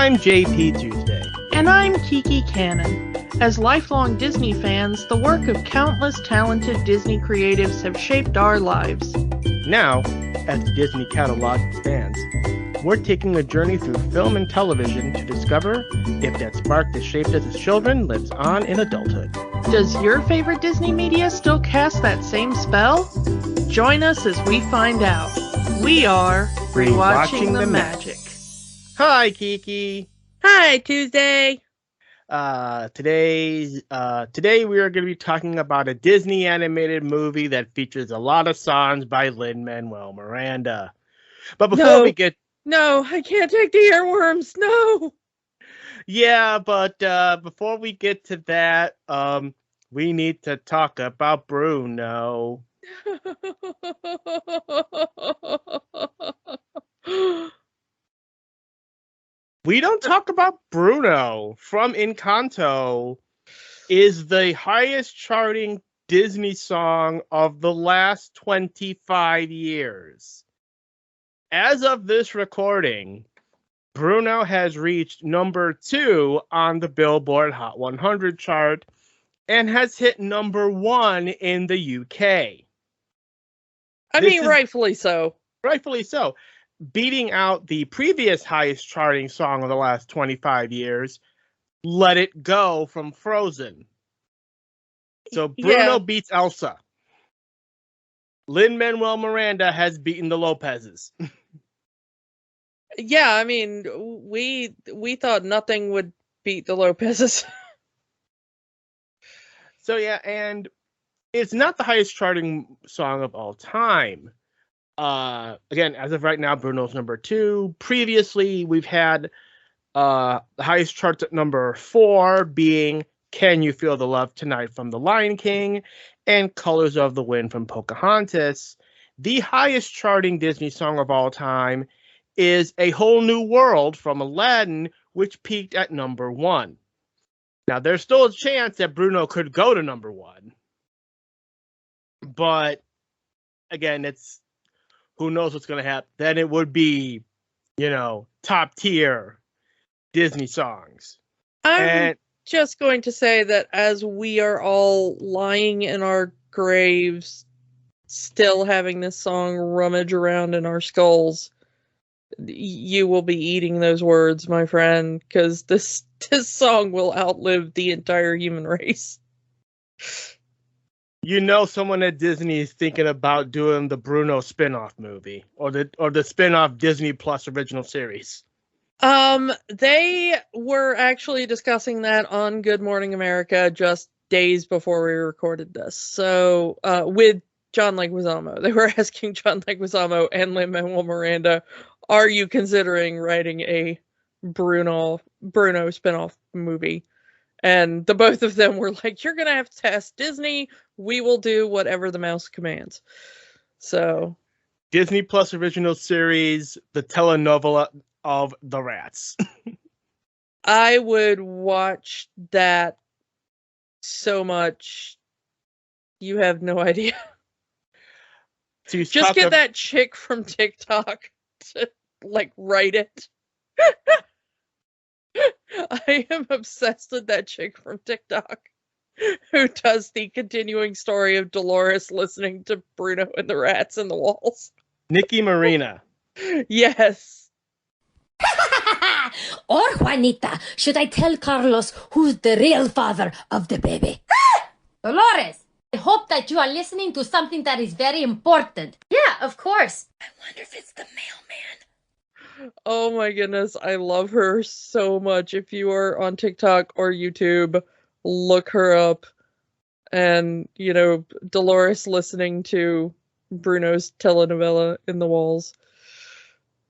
I'm JP Tuesday. And I'm Kiki Cannon. As lifelong Disney fans, the work of countless talented Disney creatives have shaped our lives. Now, as the Disney catalog expands, we're taking a journey through film and television to discover if that spark that shaped us as children lives on in adulthood. Does your favorite Disney media still cast that same spell? Join us as we find out. We are Rewatching the Magic. Hi, Kiki. Hi, Tuesday. Today we are going to be talking about a Disney animated movie that features a lot of songs by Lin-Manuel Miranda. But before we get... No, I can't take the earworms. No. Yeah, but before we get to that, we need to talk about Bruno. We Don't Talk About Bruno from Encanto is the highest charting Disney song of the last 25 years. As of this recording, Bruno has reached number 2 on the Billboard Hot 100 chart and has hit number 1 in the UK. Rightfully so. Rightfully so. Beating out the previous highest charting song of the last 25 years, Let It Go from Frozen. So Bruno beats Elsa. Lin-Manuel Miranda has beaten the Lopez's. Yeah, we thought nothing would beat the Lopez's. So yeah, and it's not the highest charting song of all time. Again, as of right now, Bruno's number 2. Previously, we've had the highest charts at number 4 being Can You Feel the Love Tonight from The Lion King and Colors of the Wind from Pocahontas. The highest charting Disney song of all time is A Whole New World from Aladdin, which peaked at number 1. Now, there's still a chance that Bruno could go to number 1. But, again, it's who knows what's going to happen. Then it would be, top tier Disney songs. I'm just going to say that as we are all lying in our graves, still having this song rummage around in our skulls, you will be eating those words, my friend, because this song will outlive the entire human race. Someone at Disney is thinking about doing the Bruno spin-off movie or the spin-off Disney Plus original series. They were actually discussing that on Good Morning America just days before we recorded this. So, with John Leguizamo, they were asking John Leguizamo and Lin-Manuel Miranda, are you considering writing a Bruno spin-off movie? And the both of them were like, you're going to have to ask Disney. We will do whatever the mouse commands. So, Disney Plus original series, the telenovela of the Rats. I would watch that so much. You have no idea. Just get that chick from TikTok to write it. I am obsessed with that chick from TikTok who does the continuing story of Dolores listening to Bruno and the Rats in the Walls. Nikki Marina. Yes. Or Juanita, should I tell Carlos who's the real father of the baby? Dolores, I hope that you are listening to something that is very important. Yeah, of course. I wonder if it's the mailman. Oh my goodness, I love her so much. If you are on TikTok or YouTube, look her up. And, Dolores listening to Bruno's telenovela in the Walls.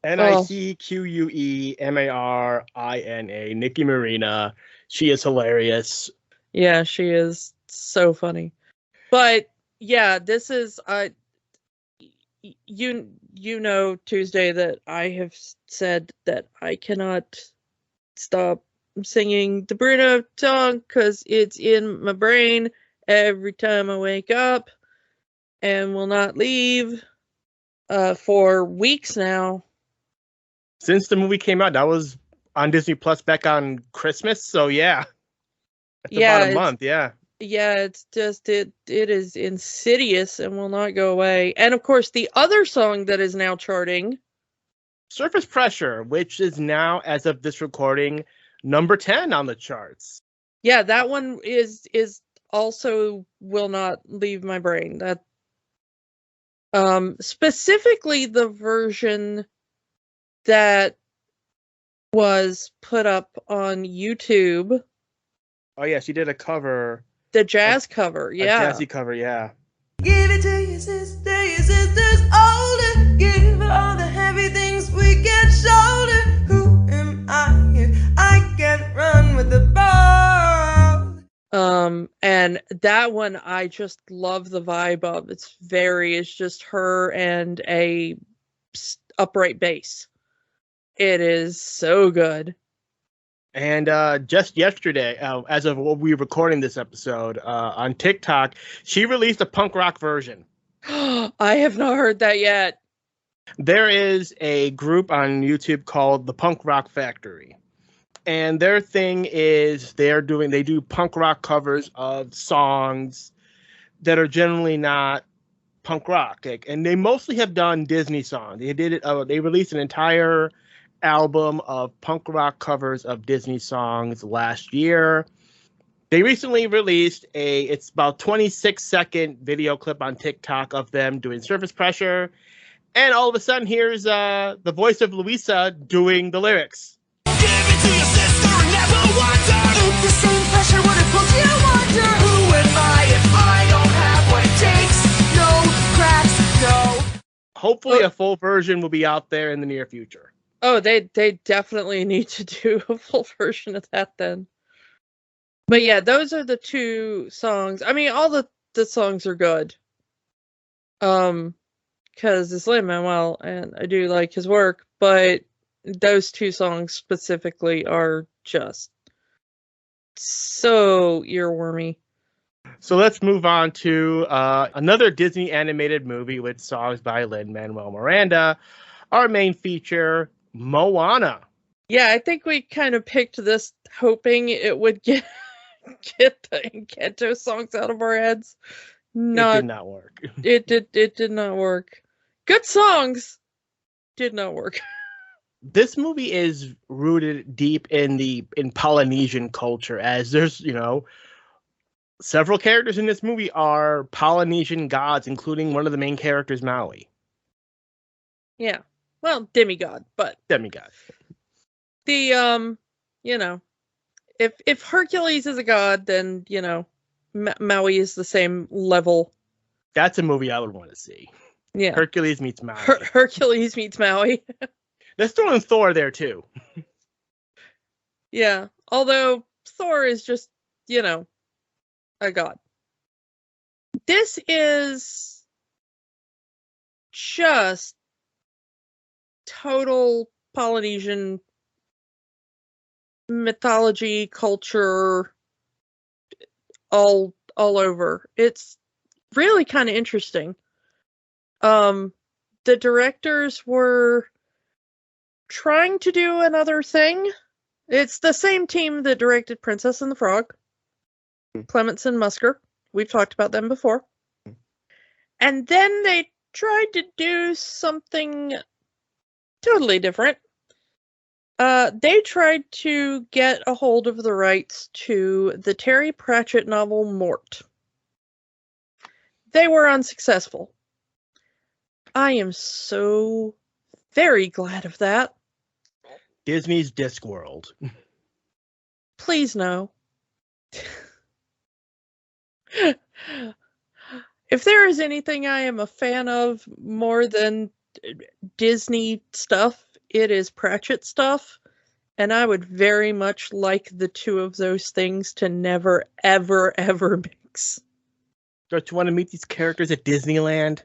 NICQUEMARINA, Nikki Marina. She is hilarious. Yeah, she is so funny. But yeah, this is Tuesday, that I have said that I cannot stop singing the Bruno song because it's in my brain every time I wake up and will not leave for weeks now. Since the movie came out, that was on Disney Plus back on Christmas. So yeah, it's Yeah, about a month. Yeah. Yeah, it's just it is insidious and will not go away. And of course, the other song that is now charting, Surface Pressure, which is now, as of this recording, number 10 on the charts. yeah, that one is also will not leave my brain. That specifically the version that was put up on YouTube. Oh yeah, she did a cover. The jazz cover, yeah. A jazzy cover, yeah. Give it to your sister's older. Give her all the heavy things we can shoulder. Who am I if I can't run with the ball? And that one I just love the vibe of. It's just her and a upright bass. It is so good. And just yesterday, as of what we're recording this episode, on TikTok, she released a punk rock version. I have not heard that yet. There is a group on YouTube called the Punk Rock Factory. And their thing is they do punk rock covers of songs that are generally not punk rock. And they mostly have done Disney songs. They did it. They released an entire album of punk rock covers of Disney songs last year. They recently released it's about 26-second video clip on TikTok of them doing Surface Pressure. And all of a sudden, here's the voice of Louisa doing the lyrics. Give it to your sister and never wonder if the same pressure would have pulled you under. Who am I if I don't have what it takes? No cracks, no. Hopefully, a full version will be out there in the near future. Oh, they definitely need to do a full version of that then. But yeah, those are the two songs. I mean, all the songs are good. Because it's Lin-Manuel and I do like his work, but those two songs specifically are just so earwormy. So let's move on to another Disney animated movie with songs by Lin-Manuel Miranda. Our main feature, Moana. Yeah, I think we kind of picked this hoping it would get the Encanto songs out of our heads. It did not work. It did not work. Good songs, did not work. This movie is rooted deep in Polynesian culture, as there's, several characters in this movie are Polynesian gods, including one of the main characters, Maui. Yeah. Well, demigod, but Demigod. the if Hercules is a god, then Maui is the same level. That's a movie I would want to see. Yeah. Hercules meets Maui. Hercules meets Maui. Let's throw in Thor there too. Yeah. Although Thor is just, a god. This is just total Polynesian mythology, culture, all over. It's really kind of interesting. The directors were trying to do another thing. It's the same team that directed Princess and the Frog, Clements and Musker. We've talked about them before. And then they tried to do something totally different. They tried to get a hold of the rights to the Terry Pratchett novel Mort. They were unsuccessful. I am so very glad of that. Disney's Discworld. Please no. If there is anything I am a fan of more than Disney stuff, it is Pratchett stuff. And I would very much like the two of those things to never, ever, ever mix. Don't you want to meet these characters at Disneyland?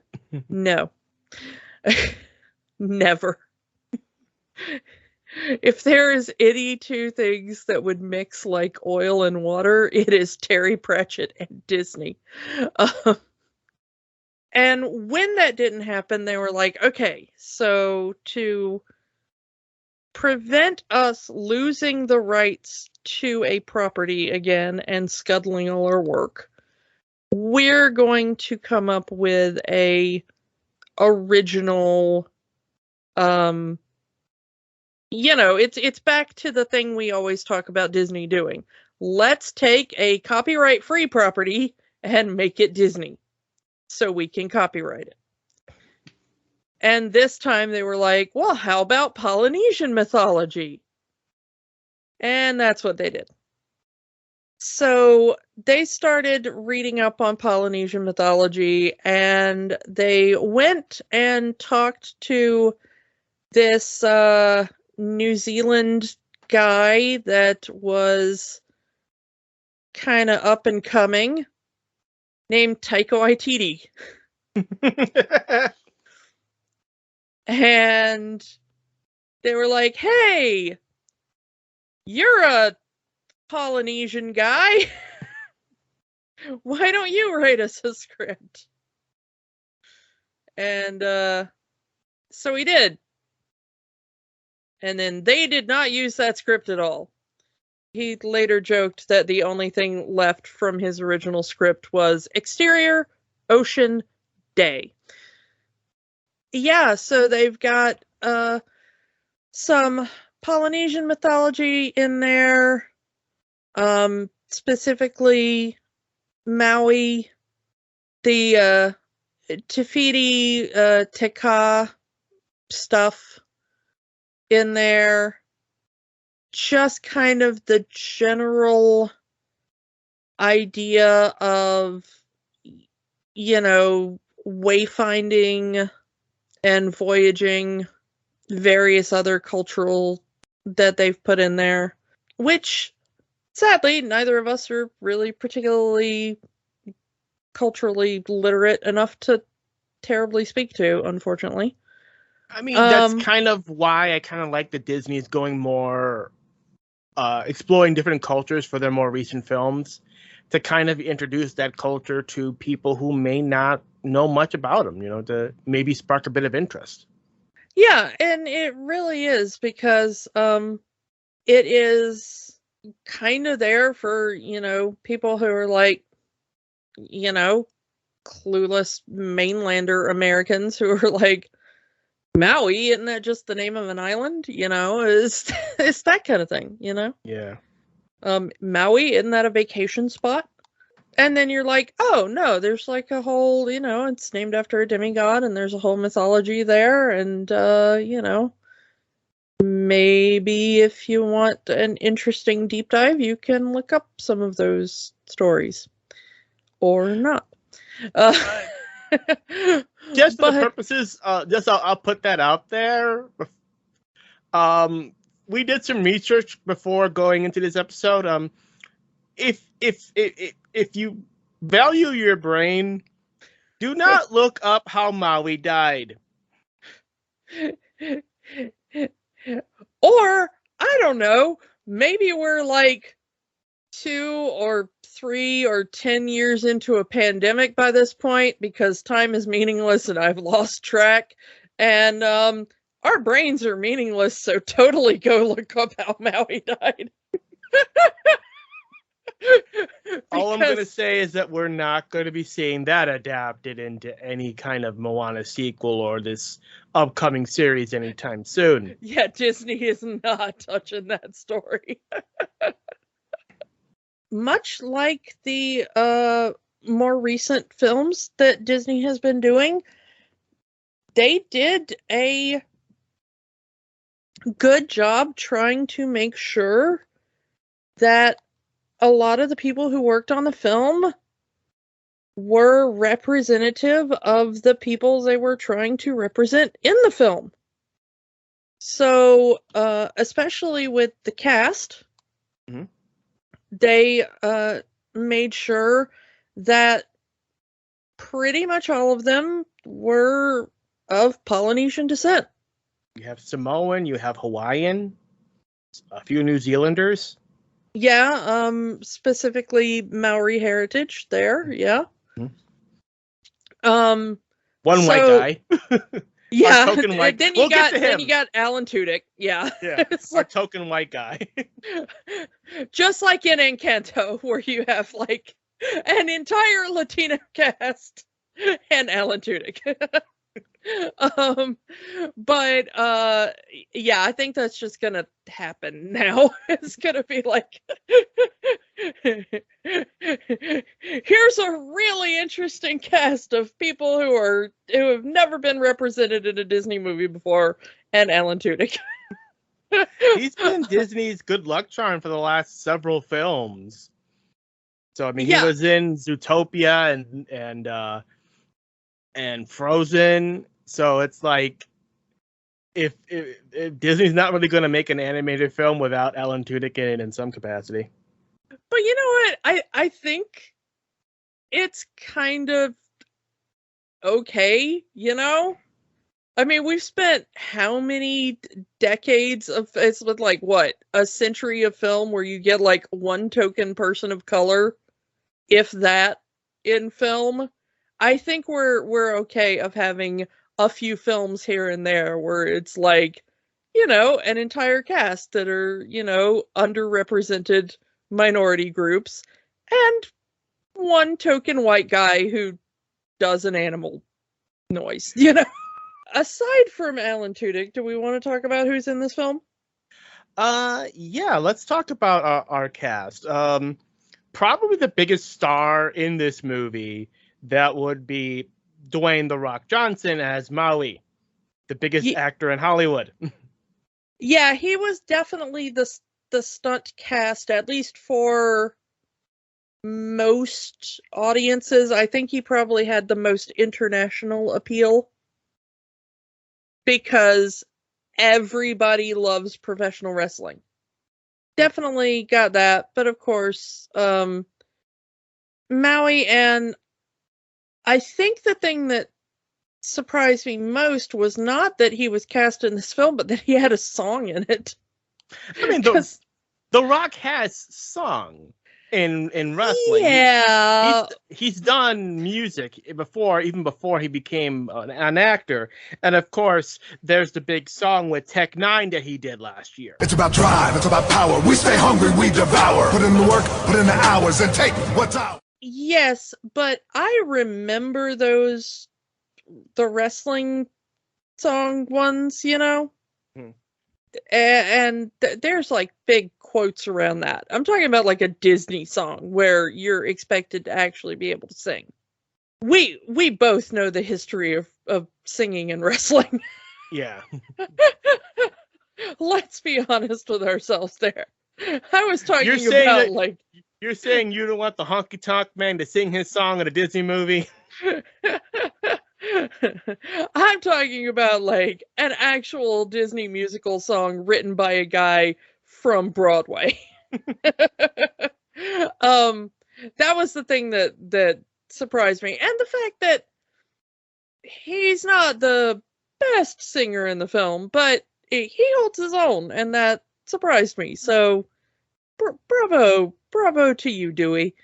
No. Never. If there is any two things that would mix like oil and water, it is Terry Pratchett and Disney. And when that didn't happen, they were like, okay, so to prevent us losing the rights to a property again and scuttling all our work, we're going to come up with a original, it's back to the thing we always talk about Disney doing. Let's take a copyright-free property and make it Disney so we can copyright it. And this time they were like, well, how about Polynesian mythology? And that's what they did. So they started reading up on Polynesian mythology, and they went and talked to this New Zealand guy that was kind of up and coming, named Taika Waititi. And they were like, hey, you're a Polynesian guy. Why don't you write us a script? And so he did. And then they did not use that script at all. He later joked that the only thing left from his original script was exterior, ocean, day. Yeah, so they've got some Polynesian mythology in there, specifically Maui, the Te Fiti, Te Kā stuff in there. Just kind of the general idea of, wayfinding and voyaging, various other cultural that they've put in there, which sadly neither of us are really particularly culturally literate enough to terribly speak to, unfortunately. I mean, that's kind of why I kind of like that Disney is going more exploring different cultures for their more recent films, to kind of introduce that culture to people who may not know much about them, to maybe spark a bit of interest. Yeah, and it really is, because it is kind of there for, people who are like, clueless mainlander Americans who are like, Maui, isn't that just the name of an island? It's that kind of thing, Yeah. Maui, isn't that a vacation spot? And then you're like, oh, no, there's like a whole, it's named after a demigod, and there's a whole mythology there, and, maybe if you want an interesting deep dive, you can look up some of those stories. Or not. Just for the purposes, I'll put that out there. We did some research before going into this episode. If you value your brain, do not look up how Maui died. Or, I don't know, maybe we're like 2 or 3 or 10 years into a pandemic by this point, because time is meaningless and I've lost track, and our brains are meaningless, so totally go look up how Maui died. All I'm going to say is that we're not going to be seeing that adapted into any kind of Moana sequel or this upcoming series anytime soon. Yeah, Disney is not touching that story. Much like the more recent films that Disney has been doing, they did a good job trying to make sure that a lot of the people who worked on the film were representative of the people they were trying to represent in the film. So, especially with the cast, mm-hmm. They made sure that pretty much all of them were of Polynesian descent. You have Samoan, you have Hawaiian, a few New Zealanders. Yeah, specifically Maori heritage there, yeah. Mm-hmm. One white guy. Yeah. token white. Then We'll you get got to him. then you got Alan Tudyk. Yeah. Yeah, It's our like- token white guy. just like in Encanto, where you have like an entire Latino cast and Alan Tudyk. But yeah, I think that's just gonna happen now. It's gonna be like, here's a really interesting cast of people who have never been represented in a Disney movie before, and Alan Tudyk. He's been Disney's good luck charm for the last several films. So I mean, Yeah. he was in Zootopia and Frozen. So it's like, if Disney's not really going to make an animated film without Alan Tudyk in it in some capacity. But you know what? I think it's kind of okay, you know? I mean, we've spent how many decades of, it's with like what, a century of film where you get like one token person of color, if that, in film. I think we're okay of having a few films here and there where it's like, you know, an entire cast that are, you know, underrepresented minority groups, and one token white guy who does an animal noise, you know? Aside from Alan Tudyk, do we want to talk about who's in this film? Yeah, let's talk about our cast. Probably the biggest star in this movie, that would be Dwayne "The Rock" Johnson as Maui, the biggest actor in Hollywood. Yeah, he was definitely the stunt cast, at least for most audiences. I think he probably had the most international appeal, because everybody loves professional wrestling. Definitely got that, but of course, Maui, and I think the thing that surprised me most was not that he was cast in this film, but that he had a song in it. I mean, the Rock has sung in wrestling. Yeah, he's done music before, even before he became an actor. And of course, there's the big song with Tech Nine that he did last year. It's about drive, it's about power. We stay hungry, we devour. Put in the work, put in the hours, and take what's out. yes, but I remember the wrestling song ones, you know? And there's like big quotes around that. I'm talking about like a Disney song where you're expected to actually be able to sing. We both know the history of singing and wrestling. Yeah. Let's be honest with ourselves there. I was talking You're saying about that- like, You're saying you don't want the honky tonk man to sing his song in a Disney movie? I'm talking about like an actual Disney musical song written by a guy from Broadway. That was the thing that surprised me. And the fact that he's not the best singer in the film, but he holds his own, and that surprised me. So bravo to you, Dewey.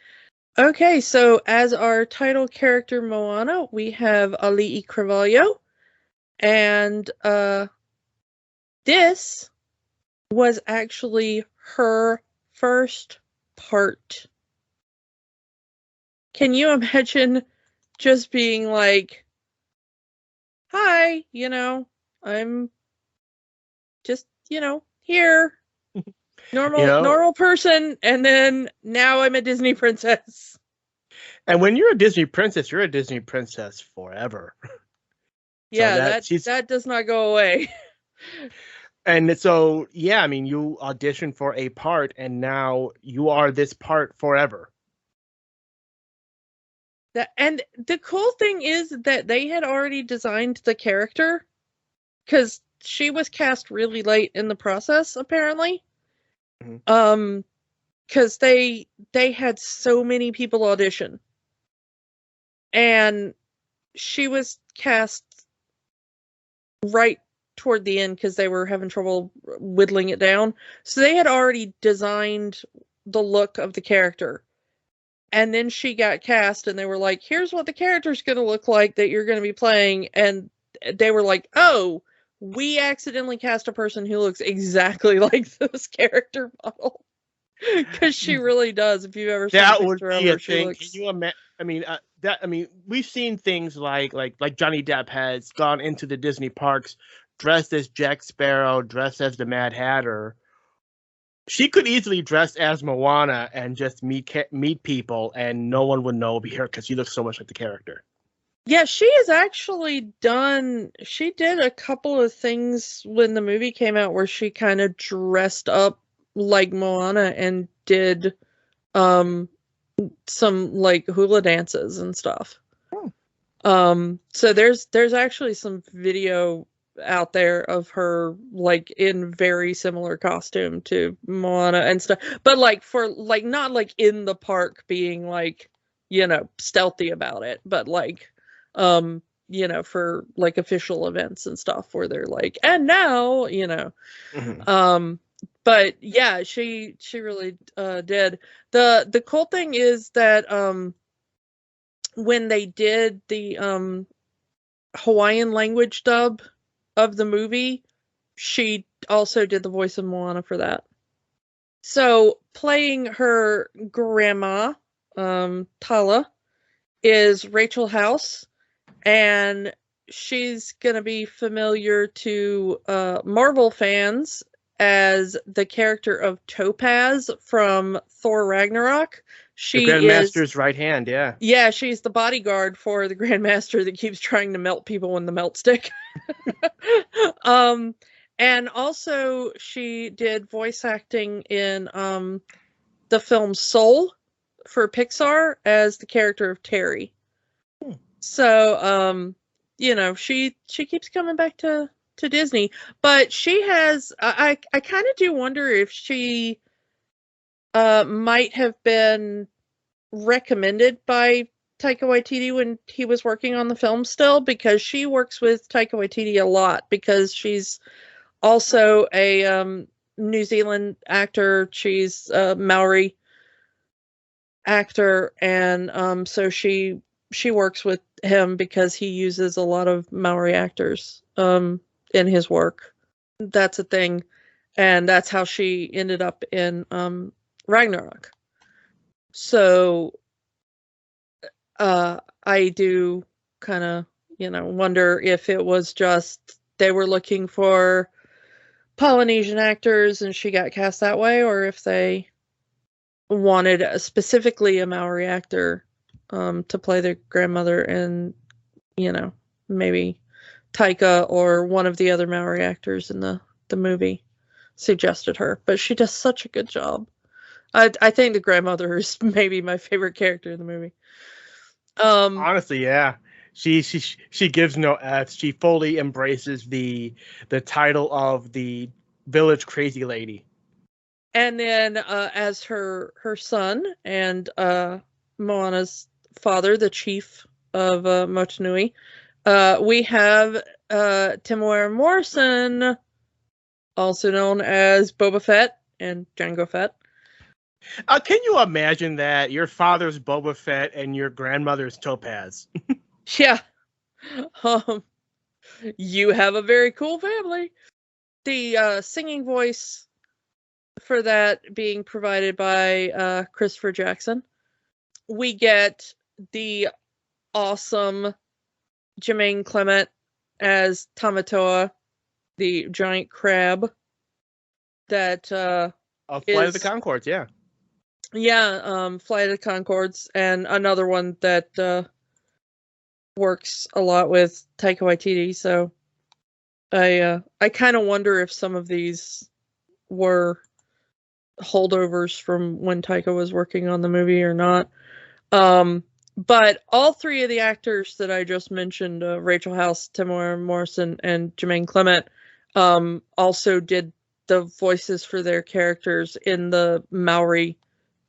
Okay, so as our title character Moana, we have Ali'i Carvalho, and this was actually her first part. Can you imagine just being like, hi, you know, I'm just, you know, here. Normal person, and then now I'm a Disney princess. And when you're a Disney princess, you're a Disney princess forever. Yeah, that does not go away. And so, yeah, I mean, you audition for a part, and now you are this part forever. And the cool thing is that they had already designed the character, because she was cast really late in the process, apparently. Mm-hmm. Because they had so many people audition, and she was cast right toward the end because they were having trouble whittling it down. So they had already designed the look of the character, and then she got cast, and they were like, "Here's what the character's going to look like that you're going to be playing," and they were like, oh, we accidentally cast a person who looks exactly like this character model. Because she really does. If you've ever seen That a would picture of be her, a she thing. looks... Can you imagine? We've seen things like Johnny Depp has gone into the Disney parks dressed as Jack Sparrow, dressed as the Mad Hatter. She could easily dress as Moana and just meet people, and no one would know it'd be her because she looks so much like the character. Yeah, she has actually done... She did a couple of things when the movie came out where she kind of dressed up like Moana and did some like hula dances and stuff. So there's actually some video out there of her like in very similar costume to Moana and stuff, but like for like not like in the park being like, you know, stealthy about it, but like you know, for like official events and stuff where they're like, and now, you know. But yeah, she really did. The cool thing is that when they did the Hawaiian language dub of the movie, she also did the voice of Moana for that. So playing her grandma, Tala, is Rachel House, and she's gonna be familiar to Marvel fans as the character of Topaz from Thor Ragnarok. The Grandmaster's right hand, yeah. Yeah, she's the bodyguard for the Grandmaster that keeps trying to melt people in the melt stick. And also she did voice acting in the film Soul for Pixar as the character of Terry. So, you know, she keeps coming back to Disney, but she has, I kind of do wonder if she might have been recommended by Taika Waititi when he was working on the film still, because she works with Taika Waititi a lot because she's also a New Zealand actor. She's a Maori actor, and so she works with him because he uses a lot of Maori actors in his work. That's a thing, and that's how she ended up in Ragnarok. So I do kind of, you know, wonder if it was just they were looking for Polynesian actors and she got cast that way, or if they wanted specifically a Maori actor to play their grandmother, and, you know, maybe Taika or one of the other Maori actors in the movie suggested her. But she does such a good job. I think the grandmother is maybe my favorite character in the movie. Honestly, yeah. She gives no F's. She fully embraces the title of the village crazy lady. And then as her son and Moana's father, the chief of Motunui, we have Temuera Morrison, also known as Boba Fett and Jango Fett. Can you imagine that? Your father's Boba Fett and your grandmother's Topaz. Yeah. You have a very cool family. The singing voice for that being provided by Christopher Jackson. We get the awesome Jermaine Clement as Tamatoa, the giant crab that Flight of the Conchords, yeah. Yeah, Flight of the Conchords, and another one that works a lot with Taika Waititi. So I kind of wonder if some of these were holdovers from when Taika was working on the movie or not. But all three of the actors that I just mentioned, Rachel House, Temuera Morrison, and Jermaine Clement, also did the voices for their characters in the Maori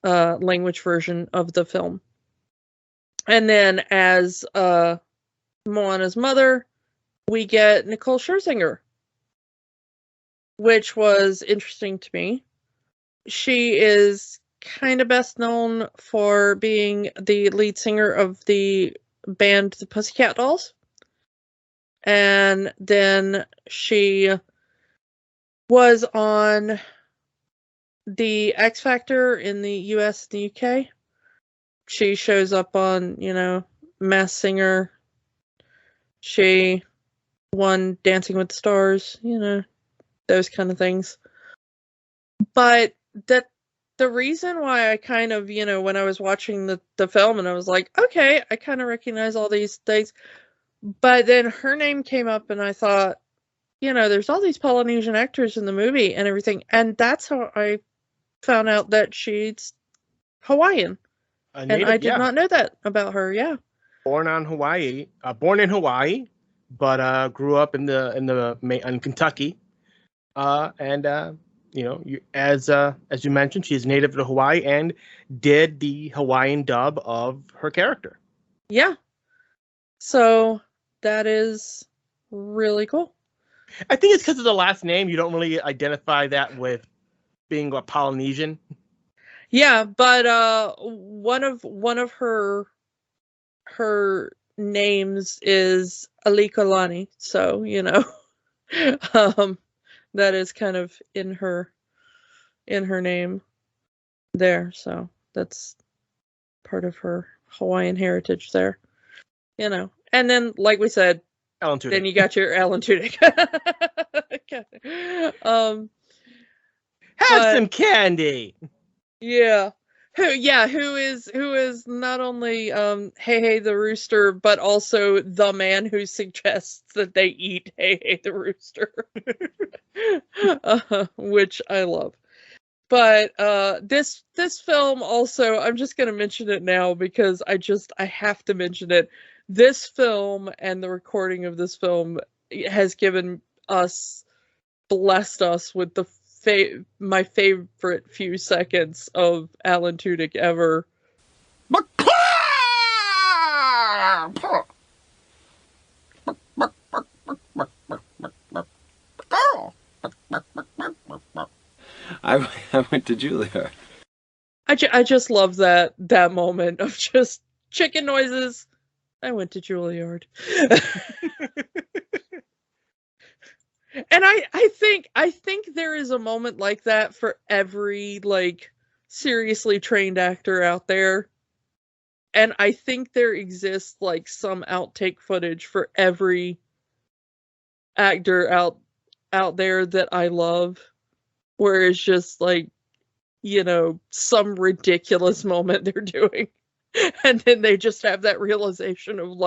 language version of the film. And then as Moana's mother, we get Nicole Scherzinger, which was interesting to me. She is kind of best known for being the lead singer of the band The Pussycat Dolls. And then she was on the X Factor in the US and the UK. She shows up on, Masked Singer. She won Dancing with the Stars, those kind of things. But the reason why I kind of, when I was watching the film and I was like, okay, I kind of recognize all these things. But then her name came up and I thought, there's all these Polynesian actors in the movie and everything. And that's how I found out that she's Hawaiian. And I did not know that about her, yeah. Born in Hawaii, but grew up in Kentucky. As you mentioned, she's native to Hawaii and did the Hawaiian dub of her character. Yeah. So that is really cool. I think it's because of the last name. You don't really identify that with being a Polynesian. Yeah, but one of her names is Alikolani, so that is kind of in her name there. So that's part of her Hawaiian heritage there, And then, like we said, Alan Tudyk. Then you got your Alan Tudyk. Have some candy. Yeah. Who is not only Hey the Rooster, but also the man who suggests that they eat Hey the Rooster. Which I love. But this film also, I'm just gonna mention it now because I have to mention it. This film and the recording of this film has blessed us with my favorite few seconds of Alan Tudyk ever. I went to Juilliard. I just love that moment of just chicken noises. I went to Juilliard. And I think there is a moment like that for every seriously trained actor out there. And I think there exists some outtake footage for every actor out there that I love, where it's just some ridiculous moment they're doing. And then they just have that realization of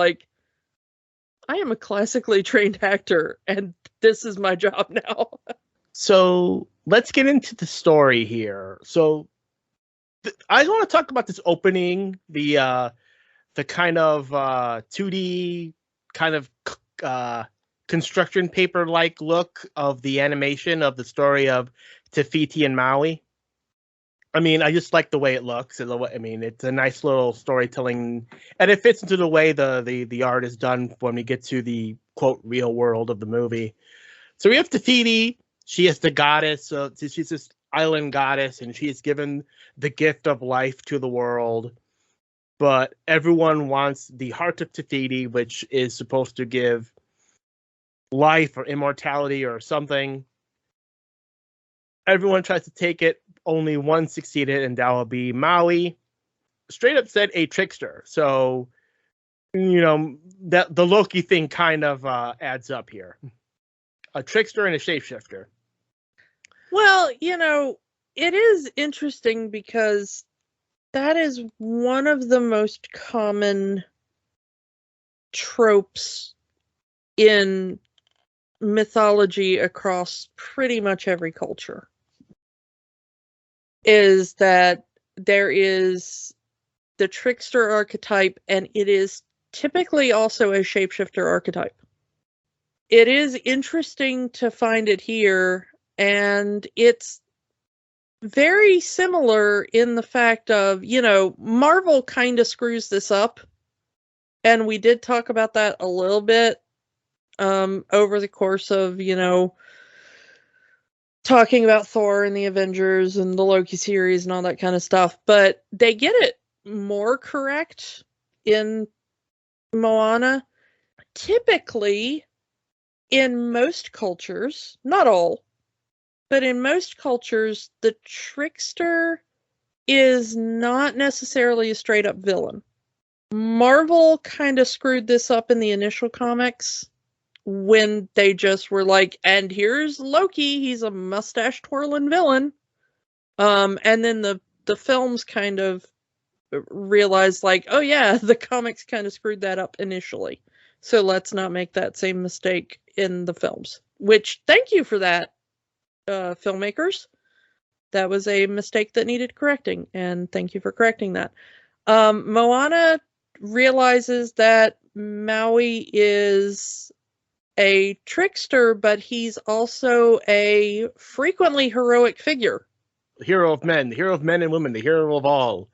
I am a classically trained actor and this is my job now. So let's get into the story here. So I want to talk about this opening, the kind of 2D kind of construction paper like look of the animation of the story of Te Fiti and Maui. I mean, I just like the way it looks. I mean, it's a nice little storytelling, and it fits into the way the art is done when we get to the quote real world of the movie. So we have Te Fiti. She is the goddess. So she's this island goddess, and she is given the gift of life to the world. But everyone wants the heart of Te Fiti, which is supposed to give life or immortality or something. Everyone tries to take it. Only one succeeded, and that will be Maui. Straight up said a trickster. So, that the Loki thing kind of adds up here. A trickster and a shapeshifter. Well, it is interesting because that is one of the most common tropes in mythology across pretty much every culture. Is that there is the trickster archetype, and it is typically also a shapeshifter archetype. It is interesting to find it here, and it's very similar in the fact of, Marvel kind of screws this up, and we did talk about that a little bit over the course of, talking about Thor and the Avengers and the Loki series and all that kind of stuff, but they get it more correct in Moana. Typically, in most cultures, not all, but in most cultures, the trickster is not necessarily a straight up villain. Marvel kind of screwed this up in the initial comics when they just were like, and here's Loki, he's a mustache twirling villain. And then the films kind of realized, like, oh yeah, the comics kind of screwed that up initially. So let's not make that same mistake in the films. Which, thank you for that, filmmakers. That was a mistake that needed correcting, and thank you for correcting that. Moana realizes that Maui is a trickster, but he's also a frequently heroic figure. The hero of men and women, the hero of all.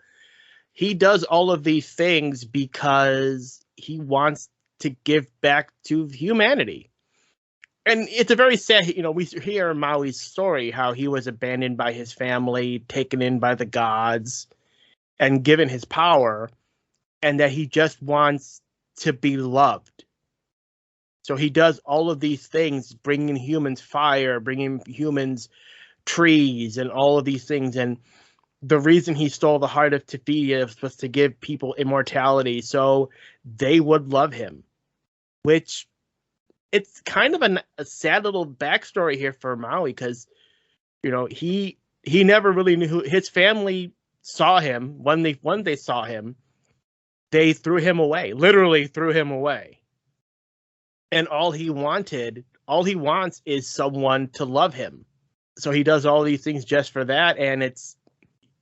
He does all of these things because he wants to give back to humanity. And it's a very sad, we hear Maui's story, how he was abandoned by his family, taken in by the gods, and given his power, and that he just wants to be loved. So he does all of these things, bringing humans fire, bringing humans trees, and all of these things. And the reason he stole the heart of Tefiti was to give people immortality so they would love him, which it's kind of a sad little backstory here for Maui, because, he never really knew who his family saw him. When they saw him, they threw him away, literally threw him away. And all he wants is someone to love him. So he does all these things just for that. And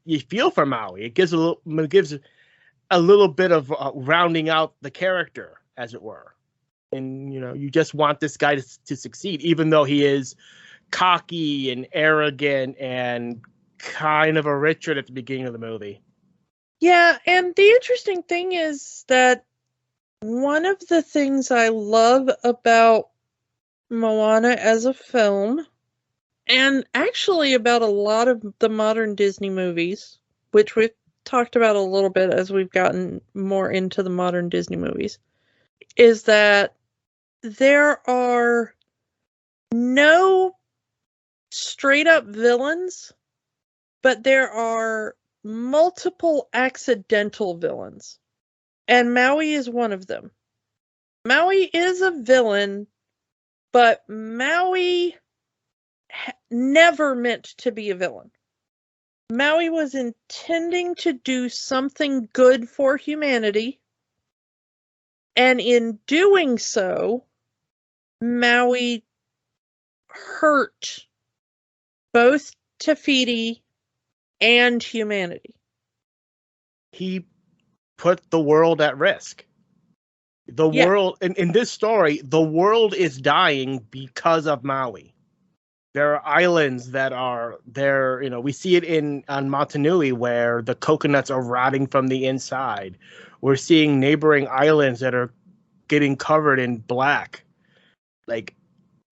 you feel for Maui. It gives a little bit of rounding out the character, as it were. And, you just want this guy to succeed, even though he is cocky and arrogant and kind of a Richard at the beginning of the movie. Yeah, and the interesting thing is that one of the things I love about Moana as a film, and actually about a lot of the modern Disney movies, which we've talked about a little bit as we've gotten more into the modern Disney movies, is that there are no straight up villains, but there are multiple accidental villains. And Maui is one of them. Maui is a villain, but Maui never meant to be a villain. Maui was intending to do something good for humanity, and in doing so, Maui hurt both Tefiti and humanity. He put the world at risk. The world, in this story, the world is dying because of Maui. There are islands that are there, we see it on Motunui, where the coconuts are rotting from the inside. We're seeing neighboring islands that are getting covered in black. Like,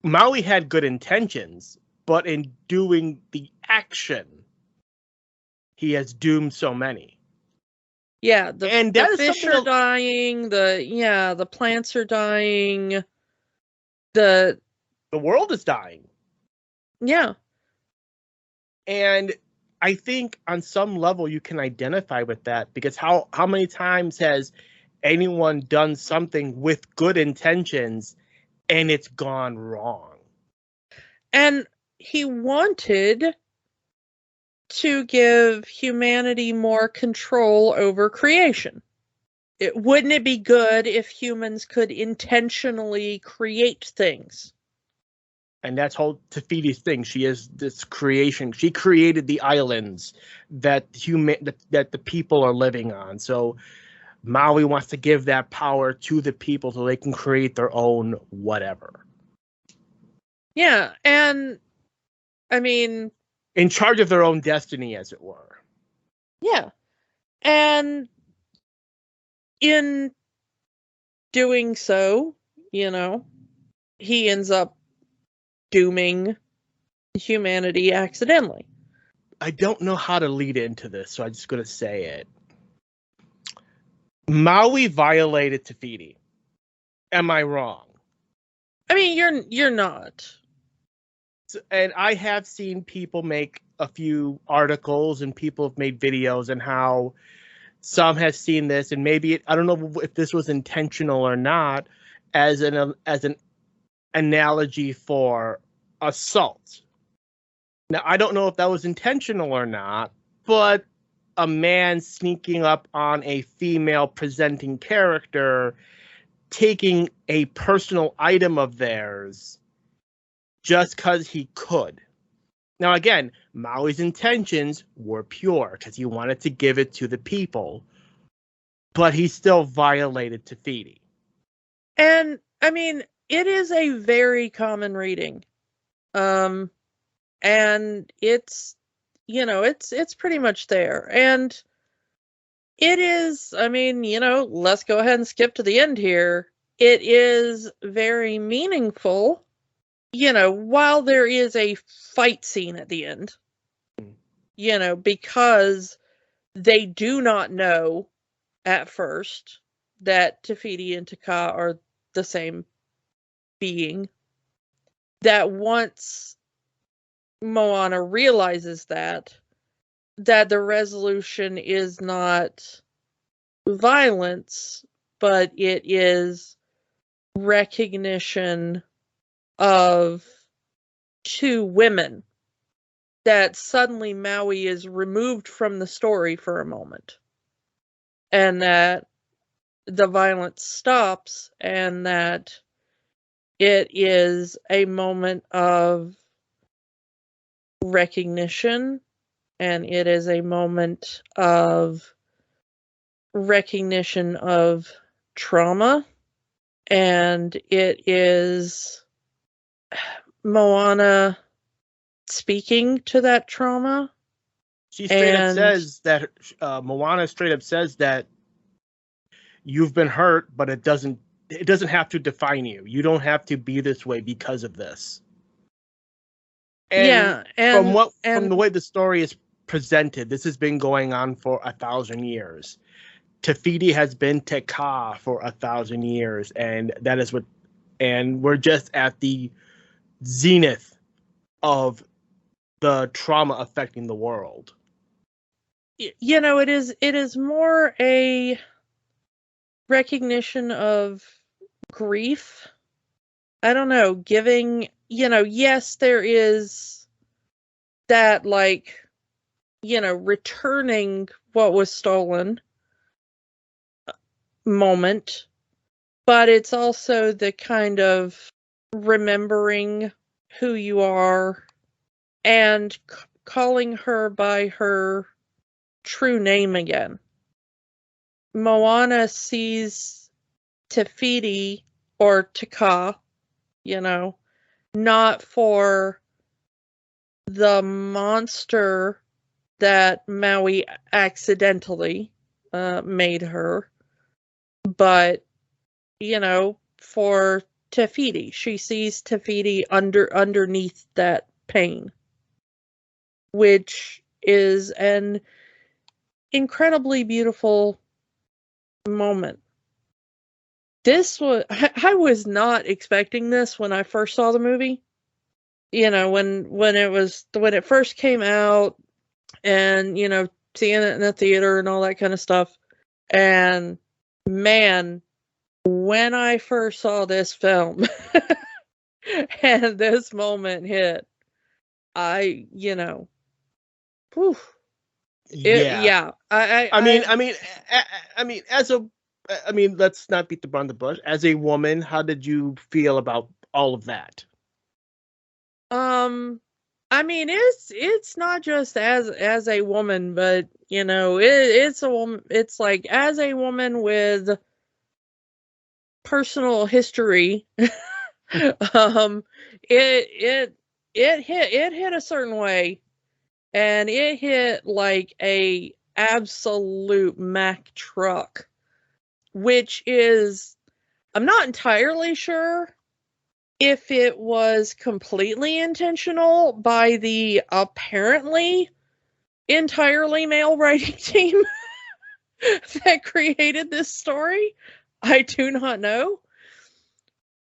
Maui had good intentions, but in doing the action, he has doomed so many. Yeah, the fish are dying, the plants are dying, the world is dying. Yeah. And I think on some level you can identify with that, because how many times has anyone done something with good intentions and it's gone wrong? And he wanted to give humanity more control over creation. Wouldn't it be good if humans could intentionally create things? And that's whole Tefiti's thing. She is this creation. She created the islands that the people are living on. So Maui wants to give that power to the people so they can create their own whatever. Yeah, and I mean, in charge of their own destiny, as it were. Yeah. And in doing so, he ends up dooming humanity accidentally. I don't know how to lead into this, so I'm just going to say it. Maui violated Tefiti. Am I wrong? I mean, you're not. And I have seen people make a few articles and people have made videos and how some have seen this, and maybe I don't know if this was intentional or not, as an analogy for assault. Now, I don't know if that was intentional or not, but a man sneaking up on a female presenting character, taking a personal item of theirs just because he could. Now, again, Maui's intentions were pure because he wanted to give it to the people, but he still violated Te Fiti. And, I mean, it is a very common reading. And it's, it's pretty much there. And it is, I mean, let's go ahead and skip to the end here. It is very meaningful, while there is a fight scene at the end, because they do not know at first that Te Fiti and Taka are the same being. That once Moana realizes that the resolution is not violence, but it is recognition of two women, that suddenly Maui is removed from the story for a moment, and that the violence stops, and that it is a moment of recognition, and it is a moment of recognition of trauma, and it is Moana speaking to that trauma. She straight up says that Moana straight up says that you've been hurt, but it doesn't have to define you. You don't have to be this way because of this. And from the way the story is presented, this has been going on for 1,000 years. Te Fiti has been Te Ka for 1,000 years, and that is and we're just at the zenith of the trauma affecting the world. It is more a recognition of grief. I don't know, giving, yes, there is that, returning what was stolen moment, but it's also the kind of remembering who you are and calling her by her true name again. Moana sees Te Fiti or Taka, not for the monster that Maui accidentally made her, but, for Te Fiti. She sees Te Fiti underneath that pain, which is an incredibly beautiful moment. I was not expecting this when I first saw the movie. When it first came out, and seeing it in the theater and all that kind of stuff. And man, when I first saw this film and this moment hit, whew. Yeah. I mean, let's not beat the around the bush. As a woman, how did you feel about all of that? I mean, it's not just as a woman, but it's a woman. It's like, as a woman with personal history, it hit a certain way, and it hit like a absolute Mack truck, which is, I'm not entirely sure if it was completely intentional by the apparently entirely male writing team that created this story. I do not know.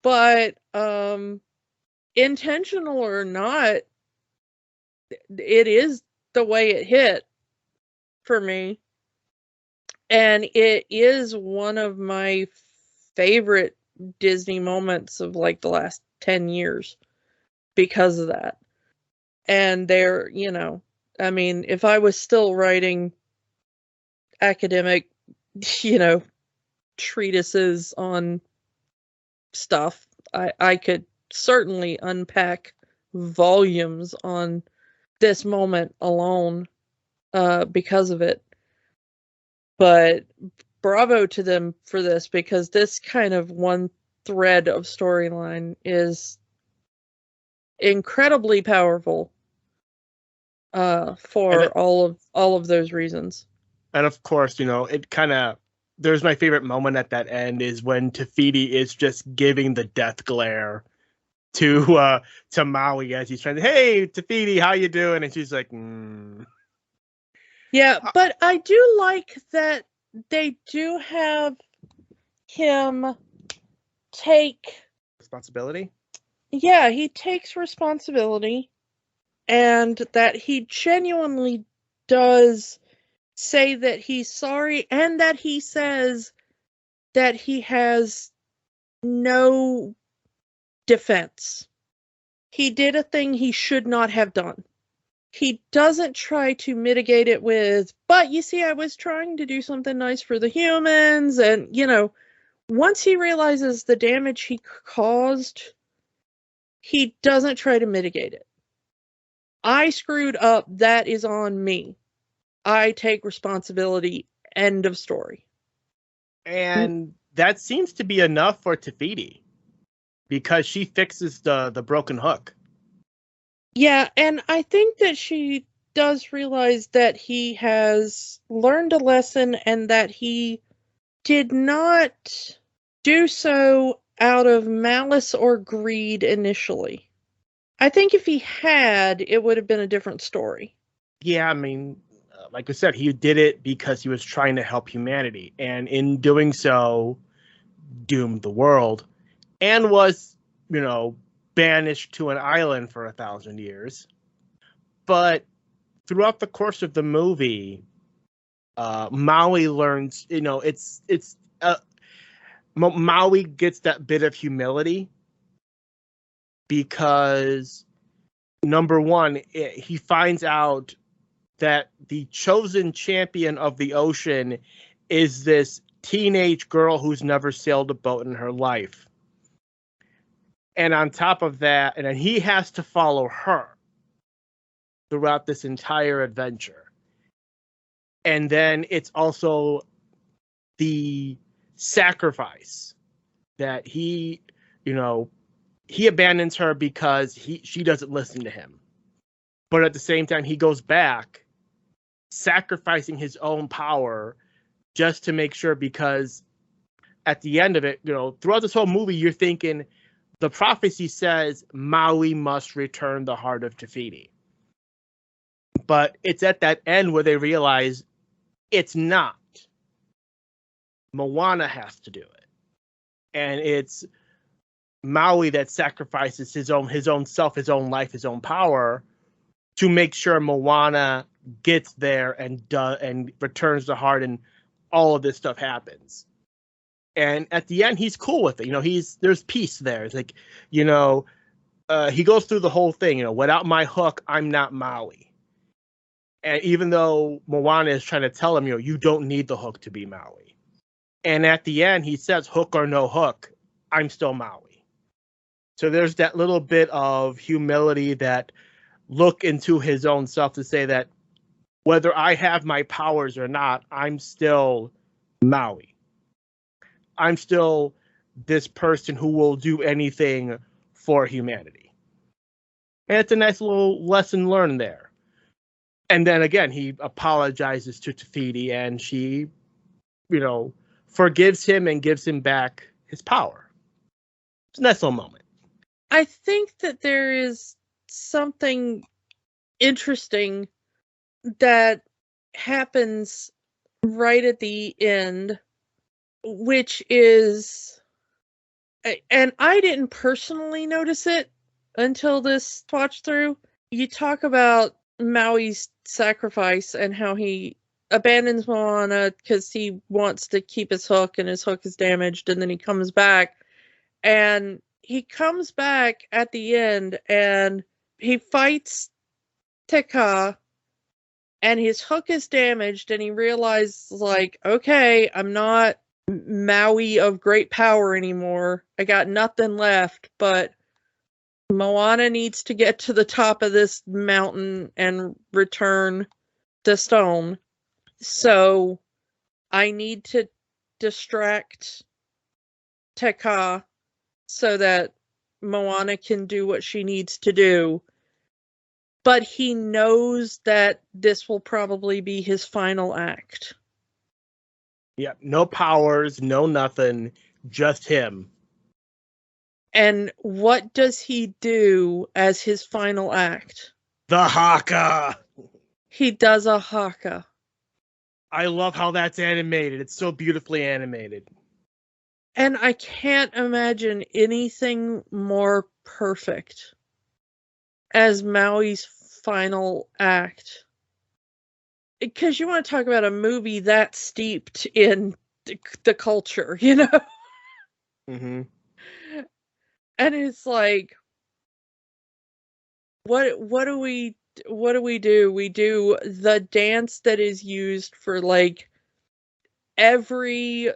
But intentional or not, it is the way it hit for me. And it is one of my favorite Disney moments of like the last 10 years because of that. And they're, I mean, if I was still writing academic, treatises on stuff, I could certainly unpack volumes on this moment alone because of it. But bravo to them for this, because this kind of one thread of storyline is incredibly powerful for all of those reasons. And of course, it kind of, there's my favorite moment at that end is when Tafiti is just giving the death glare to Maui as he's trying to, hey, Tafiti, how you doing? And she's like, Yeah, but I do like that they do have him take responsibility. Yeah, he takes responsibility, and that he genuinely does say that he's sorry, and that he says that he has no defense. He did a thing he should not have done. He doesn't try to mitigate it with, but you see, I was trying to do something nice for the humans, and, once he realizes the damage he caused, he doesn't try to mitigate it. I screwed up, that is on me. I take responsibility, end of story. And that seems to be enough for Tafiti, because she fixes the broken hook. Yeah, and I think that she does realize that he has learned a lesson and that he did not do so out of malice or greed initially. I think if he had, it would have been a different story. Yeah, I mean, like I said, he did it because he was trying to help humanity, and in doing so, doomed the world, and was, banished to an island for 1,000 years. But throughout the course of the movie, Maui learns, Maui gets that bit of humility because, number one, he finds out that the chosen champion of the ocean is this teenage girl who's never sailed a boat in her life. And on top of that, and then he has to follow her throughout this entire adventure. And then it's also the sacrifice that he abandons her because she doesn't listen to him. But at the same time, he goes back, sacrificing his own power just to make sure, because at the end of it, throughout this whole movie, you're thinking the prophecy says Maui must return the heart of Tafiti. But it's at that end where they realize it's not. Moana has to do it. And it's Maui that sacrifices his own self, his own life, his own power to make sure Moana gets there and returns the heart, and all of this stuff happens. And at the end, he's cool with it. There's peace there. It's like, he goes through the whole thing, without my hook, I'm not Maui. And even though Moana is trying to tell him, you don't need the hook to be Maui. And at the end, he says, hook or no hook, I'm still Maui. So there's that little bit of humility, that look into his own self to say that whether I have my powers or not, I'm still Maui. I'm still this person who will do anything for humanity. And it's a nice little lesson learned there. And then again, he apologizes to Tafiti, and she, forgives him and gives him back his power. It's a nice little moment. I think that there is something interesting that happens right at the end, which is and I didn't personally notice it until this watch through. You talk about Maui's sacrifice and how he abandons Moana because he wants to keep his hook and his hook is damaged, and then he comes back. And he comes back at the end and he fights Te Kā, and his hook is damaged, and he realizes, like, okay, I'm not Maui of great power anymore. I got nothing left, but Moana needs to get to the top of this mountain and return the stone. So I need to distract Te Kā so that Moana can do what she needs to do. But he knows that this will probably be his final act. Yeah, no powers, no nothing, just him. And what does he do as his final act? The haka! He does a haka. I love how that's animated. It's so beautifully animated. And I can't imagine anything more perfect as Maui's final act. Because you want to talk about a movie that steeped in the culture, you know? Mm-hmm. And it's like, what do we do? We do the dance that is used for, like, every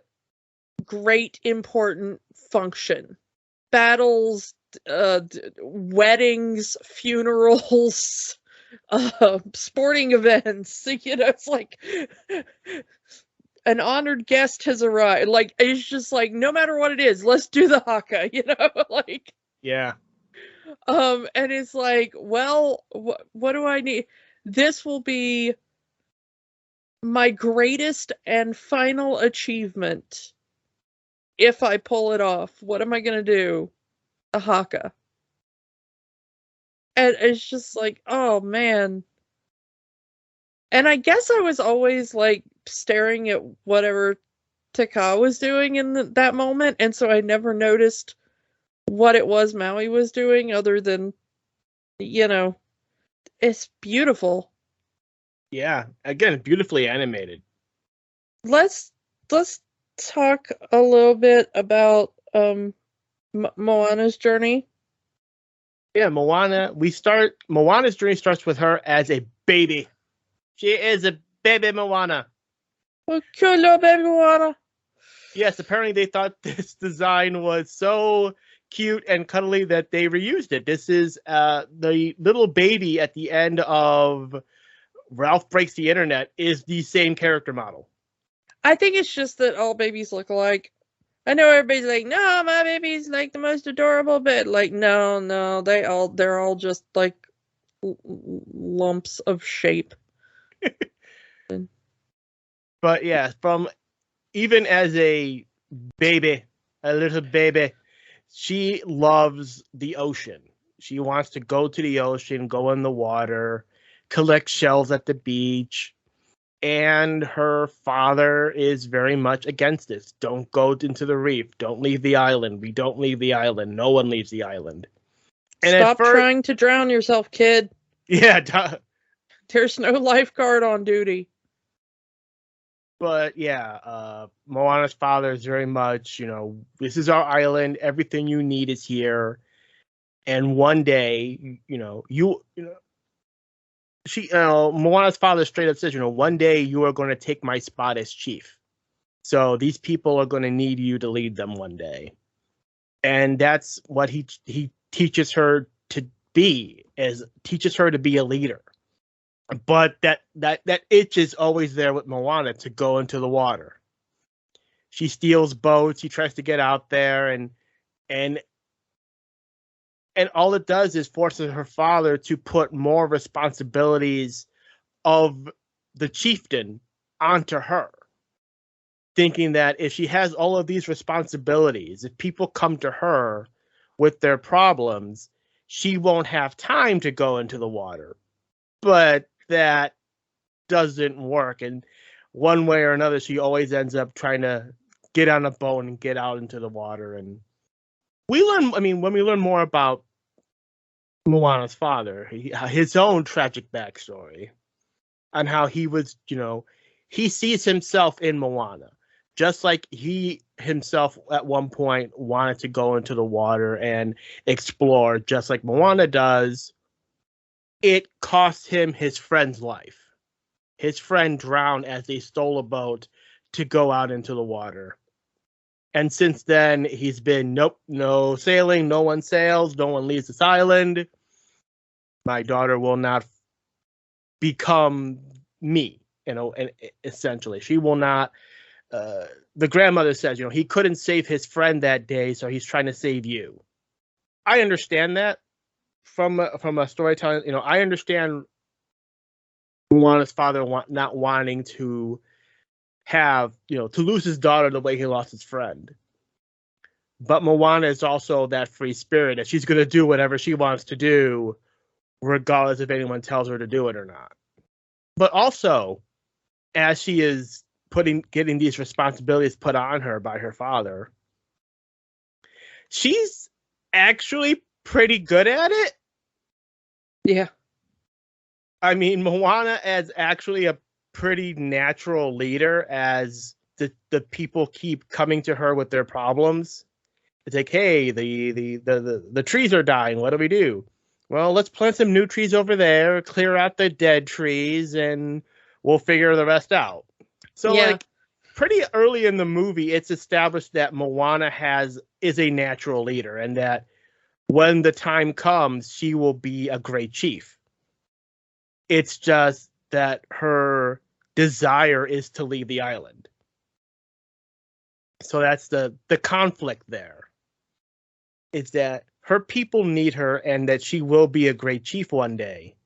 great important function. Battles, weddings, funerals, sporting events. You know, it's like an honored guest has arrived. Like, it's just like, no matter what it is, let's do the haka, you know? Like, yeah. And it's like, well, what do I need? This will be my greatest and final achievement if I pull it off. What am I going to do? A haka. And it's just like, oh man. And I guess I was always like staring at whatever Te Kā was doing in that moment, and so I never noticed what it was Maui was doing other than, you know, it's beautiful. Yeah, again, beautifully animated. Let's talk a little bit about Moana's journey. Yeah, Moana's journey starts with her as a baby. She is a baby Moana. Oh, cute little baby Moana. Yes, apparently they thought this design was so cute and cuddly that they reused it. This is the little baby at the end of Ralph Breaks the Internet is the same character model. I think it's just that all babies look alike. I know everybody's like, no, my baby's like the most adorable, but like, no, they're all just like lumps of shape. But yeah, from even as a little baby, she loves the ocean. She wants to go to the ocean, go in the water, collect shells at the beach. And her father is very much against this. Don't go into the reef. Don't leave the island. We don't leave the island. No one leaves the island. And stop trying to drown yourself, kid. Yeah. There's no lifeguard on duty. But yeah, Moana's father is very much, this is our island. Everything you need is here. And one day, Moana's father straight up says, one day you are going to take my spot as chief. So these people are going to need you to lead them one day. And that's what he teaches her to be, teaches her to be a leader. But that itch is always there with Moana to go into the water. She steals boats. She tries to get out there, and all it does is forces her father to put more responsibilities of the chieftain onto her, thinking that if she has all of these responsibilities, if people come to her with their problems, she won't have time to go into the water. But that doesn't work. And one way or another, she always ends up trying to get on a boat and get out into the water. And we learn. I mean, when we learn more about Moana's father, his own tragic backstory, and how he was, he sees himself in Moana, just like he himself at one point wanted to go into the water and explore, just like Moana does. It cost him his friend's life. His friend drowned as they stole a boat to go out into the water. And since then, he's been, nope, no sailing, no one sails, no one leaves this island. My daughter will not become me, and essentially. She will not, the grandmother says, he couldn't save his friend that day, so he's trying to save you. I understand that from a storytelling, I understand Moana's father not wanting to have, to lose his daughter the way he lost his friend. But Moana is also that free spirit that she's going to do whatever she wants to do, regardless if anyone tells her to do it or not. But also, as she is getting these responsibilities put on her by her father, she's actually pretty good at it. Yeah. I mean, Moana is actually a pretty natural leader, as the people keep coming to her with their problems. It's like, hey, the trees are dying. What do we do? Well, let's plant some new trees over there, clear out the dead trees, and we'll figure the rest out. So, pretty early in the movie, it's established that Moana is a natural leader, and that when the time comes, she will be a great chief. It's just that her desire is to leave the island. So that's the conflict there. It's that her people need her and that she will be a great chief one day.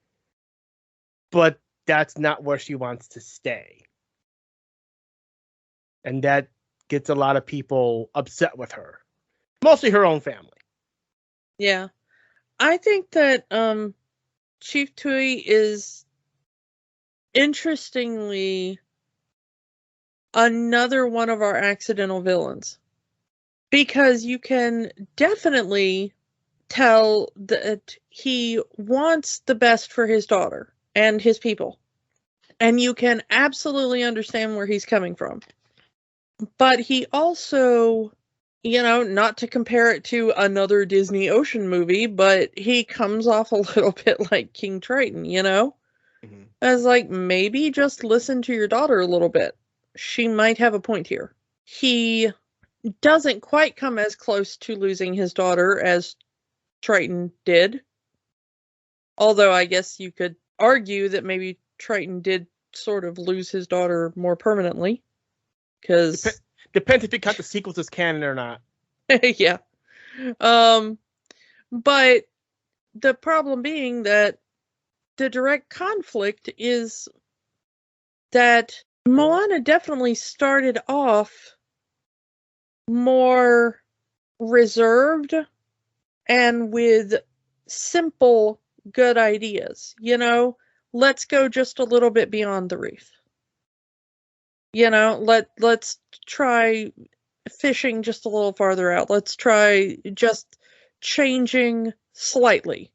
But that's not where she wants to stay. And that gets a lot of people upset with her. Mostly her own family. Yeah. I think that Chief Tui is, interestingly, another one of our accidental villains. Because you can definitely tell that he wants the best for his daughter and his people. And you can absolutely understand where he's coming from. But he also, not to compare it to another Disney Ocean movie, but he comes off a little bit like King Triton, Mm-hmm. As like, maybe just listen to your daughter a little bit. She might have a point here. He doesn't quite come as close to losing his daughter as Triton did. Although I guess you could argue that maybe Triton did sort of lose his daughter more permanently. Because depends if you cut the sequels as canon or not. Yeah. But the problem being that the direct conflict is that Moana definitely started off more reserved and with simple good ideas. Let's go just a little bit beyond the reef. Let's try fishing just a little farther out. Let's try just changing slightly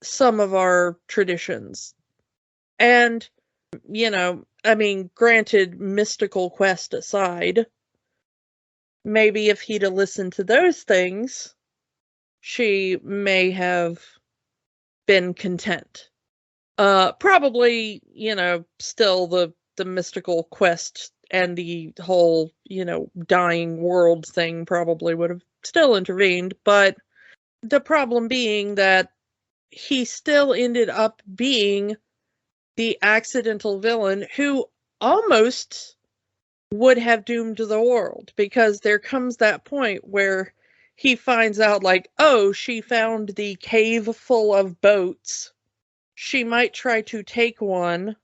some of our traditions. And, granted, mystical quest aside, maybe if he'd have listened to those things, she may have been content. Probably, still the mystical quest and the whole, dying world thing probably would have still intervened, but the problem being that he still ended up being the accidental villain who almost would have doomed the world, because there comes that point where he finds out, like, oh, she found the cave full of boats. She might try to take one.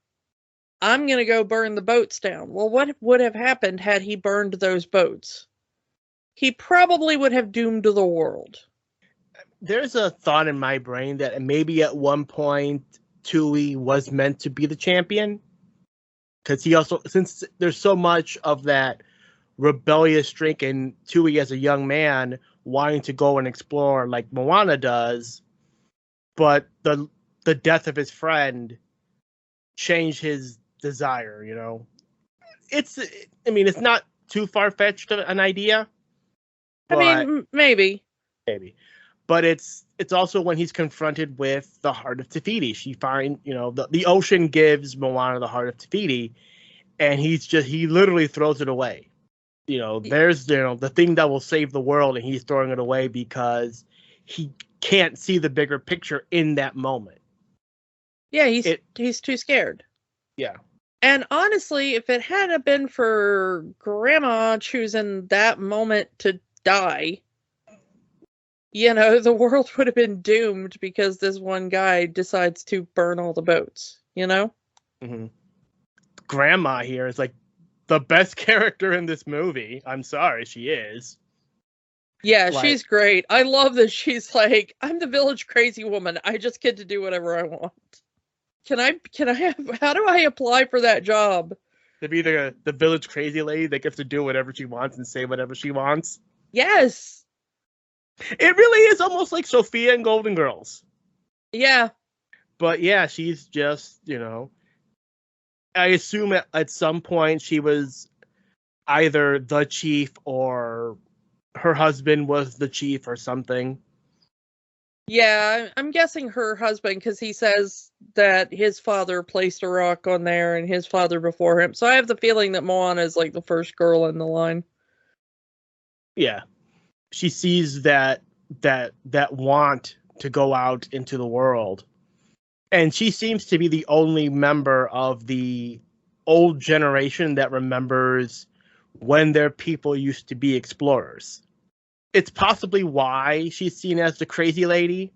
I'm going to go burn the boats down. Well, what would have happened had he burned those boats? He probably would have doomed the world. There's a thought in my brain that maybe at one point Tui was meant to be the champion. Because he also, since there's so much of that rebellious streak in Tui as a young man, wanting to go and explore like Moana does, but the death of his friend changed his desire, you know. It's not too far-fetched an idea. I mean, maybe. But it's also when he's confronted with the heart of Te Fiti. The ocean gives Moana the heart of Te Fiti, and he literally throws it away. There's the thing that will save the world, and he's throwing it away because he can't see the bigger picture in that moment. Yeah, he's too scared. Yeah. And honestly, if it hadn't been for Grandma choosing that moment to die, the world would have been doomed because this one guy decides to burn all the boats, Mm-hmm. Grandma here is like the best character in this movie. I'm sorry, she is. Yeah, she's great. I love that she's like, I'm the village crazy woman. I just get to do whatever I want. How do I apply for that job? To be the village crazy lady that gets to do whatever she wants and say whatever she wants? Yes. It really is almost like Sophia and Golden Girls. Yeah. But yeah, she's just, I assume at some point she was either the chief or her husband was the chief or something. Yeah, I'm guessing her husband, because he says that his father placed a rock on there and his father before him. So I have the feeling that Moana is like the first girl in the line. Yeah. She sees that want to go out into the world. And she seems to be the only member of the old generation that remembers when their people used to be explorers. It's possibly why she's seen as the crazy lady,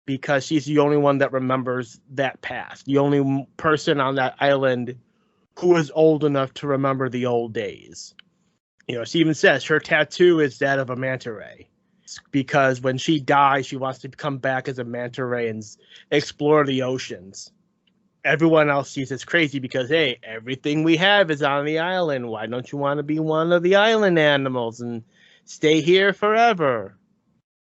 because she's the only one that remembers that past. The only person on that island who is old enough to remember the old days. She even says her tattoo is that of a manta ray, because when she dies, she wants to come back as a manta ray and explore the oceans. Everyone else sees as crazy because, hey, everything we have is on the island. Why don't you want to be one of the island animals and stay here forever?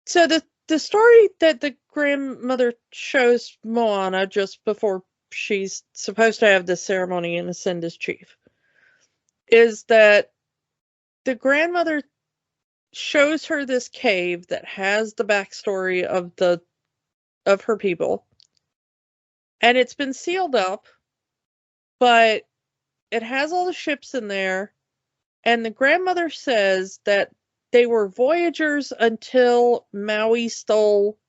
So the story that the grandmother shows Moana just before she's supposed to have this ceremony and ascend as chief is that the grandmother shows her this cave that has the backstory of her people, and it's been sealed up, but it has all the ships in there, and the grandmother says that they were voyagers until Maui stole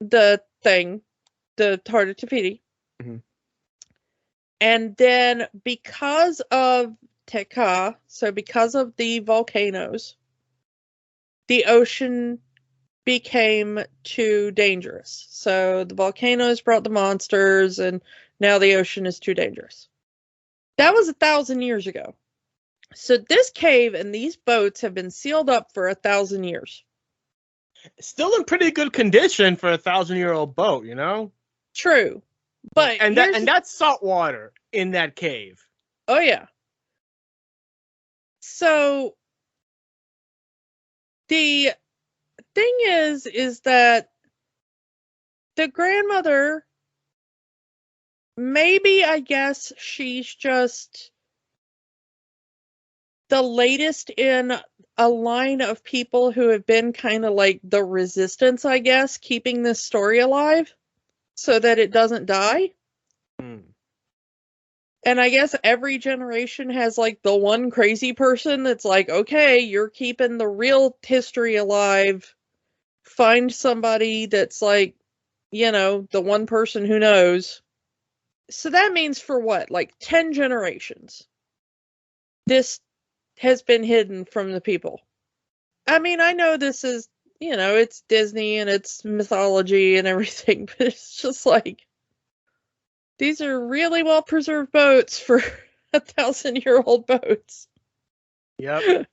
the heart of Te Fiti. Mm-hmm. And then because of Teka, so because of the volcanoes, the ocean became too dangerous. So the volcanoes brought the monsters, and now the ocean is too dangerous. That was 1,000 years ago. So this cave and these boats have been sealed up for 1,000 years. Still in pretty good condition for a 1,000-year-old boat, True. But and that's salt water in that cave. Oh yeah. So the thing is that the grandmother, maybe, I guess she's just the latest in a line of people who have been kind of like the resistance, I guess, keeping this story alive so that it doesn't die. And I guess every generation has like the one crazy person that's like, okay, you're keeping the real history alive. Find somebody that's like, the one person who knows. So that means for what? Like 10 generations. This has been hidden from the people. I mean, I know this is, it's Disney and it's mythology and everything, but it's just like, these are really well preserved boats for 1,000-year-old boats. Yep.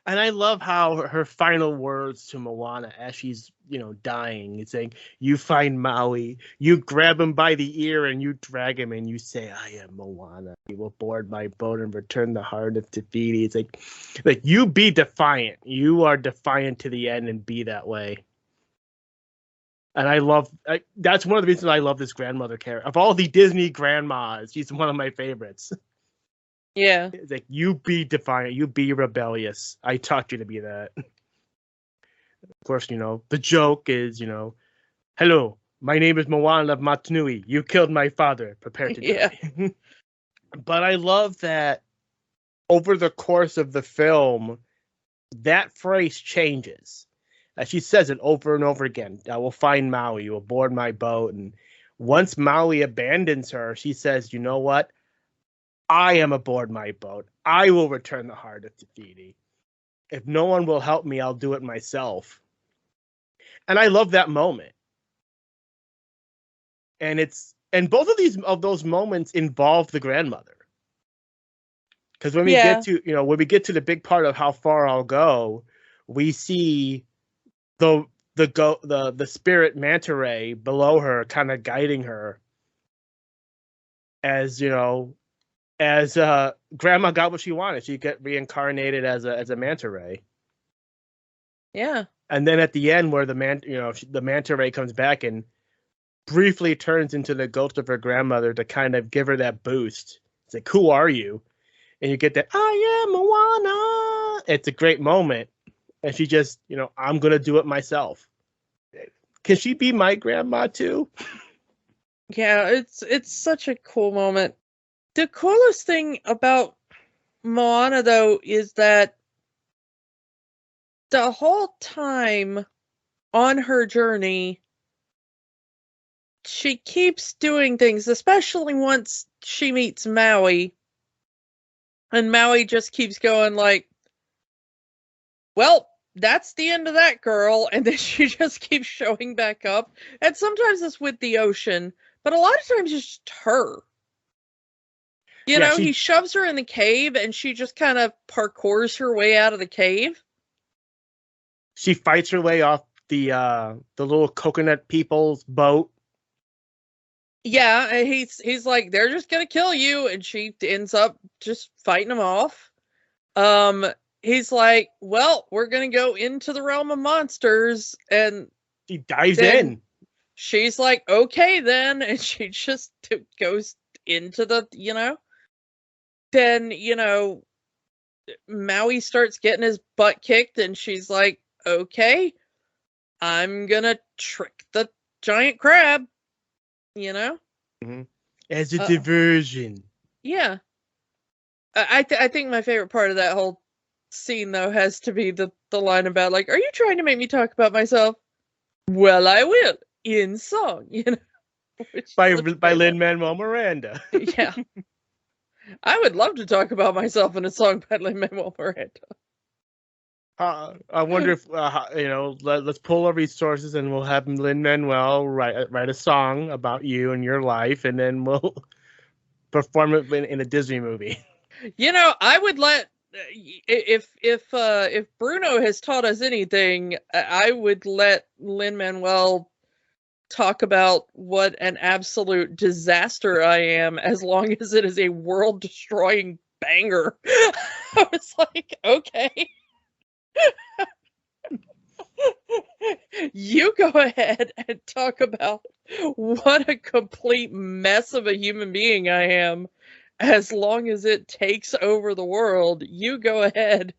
And I love how her final words to Moana as she's, dying, it's saying, you find Maui, you grab him by the ear and you drag him and you say, I am Moana. You will board my boat and return the heart of Te Fiti. It's like you be defiant. You are defiant to the end and be that way. And that's one of the reasons I love this grandmother character. Of all the Disney grandmas, she's one of my favorites. Yeah. It's like, you be defiant, you be rebellious. I taught you to be that. Of course, the joke is, hello, my name is Moana of Matanui. You killed my father. Prepare to die. But I love that over the course of the film, that phrase changes. She says it over and over again. I will find Maui. You will board my boat. And once Maui abandons her, she says, you know what? I am aboard my boat. I will return the heart of Te Fiti. If no one will help me, I'll do it myself. And I love that moment. And both of those moments involve the grandmother. Because when we get to the big part of how far I'll go, we see the spirit manta ray below her kind of guiding her as grandma got what she wanted. She got reincarnated as a manta ray. Yeah. And then at the end where the manta ray comes back and briefly turns into the ghost of her grandmother to kind of give her that boost. It's like, who are you? And you get that, I am Moana. It's a great moment. And she just, I'm going to do it myself. Can she be my grandma too? Yeah, it's such a cool moment. The coolest thing about Moana, though, is that the whole time on her journey, she keeps doing things, especially once she meets Maui. And Maui just keeps going like, well, that's the end of that girl. And then she just keeps showing back up. And sometimes it's with the ocean, but a lot of times it's just her. He shoves her in the cave and she just kind of parkours her way out of the cave. She fights her way off the little coconut people's boat. Yeah, he's like, they're just gonna kill you, and she ends up just fighting them off. He's like, well, we're gonna go into the realm of monsters, and she dives in. She's like, okay then, and she just goes into the, Then, Maui starts getting his butt kicked, and she's like, okay, I'm gonna trick the giant crab. As a diversion. Yeah. I think my favorite part of that whole scene, though, has to be the line about, like, are you trying to make me talk about myself? Well, I will, in song, By Lin-Manuel Miranda. Yeah. I would love to talk about myself in a song by Lin-Manuel Miranda. I wonder if let's pull our resources and we'll have Lin-Manuel write a song about you and your life, and then we'll perform it in a Disney movie. I would let if Bruno has taught us anything, I would let Lin-Manuel talk about what an absolute disaster I am, as long as it is a world-destroying banger. I was like, okay. You go ahead and talk about what a complete mess of a human being I am. As long as it takes over the world, you go ahead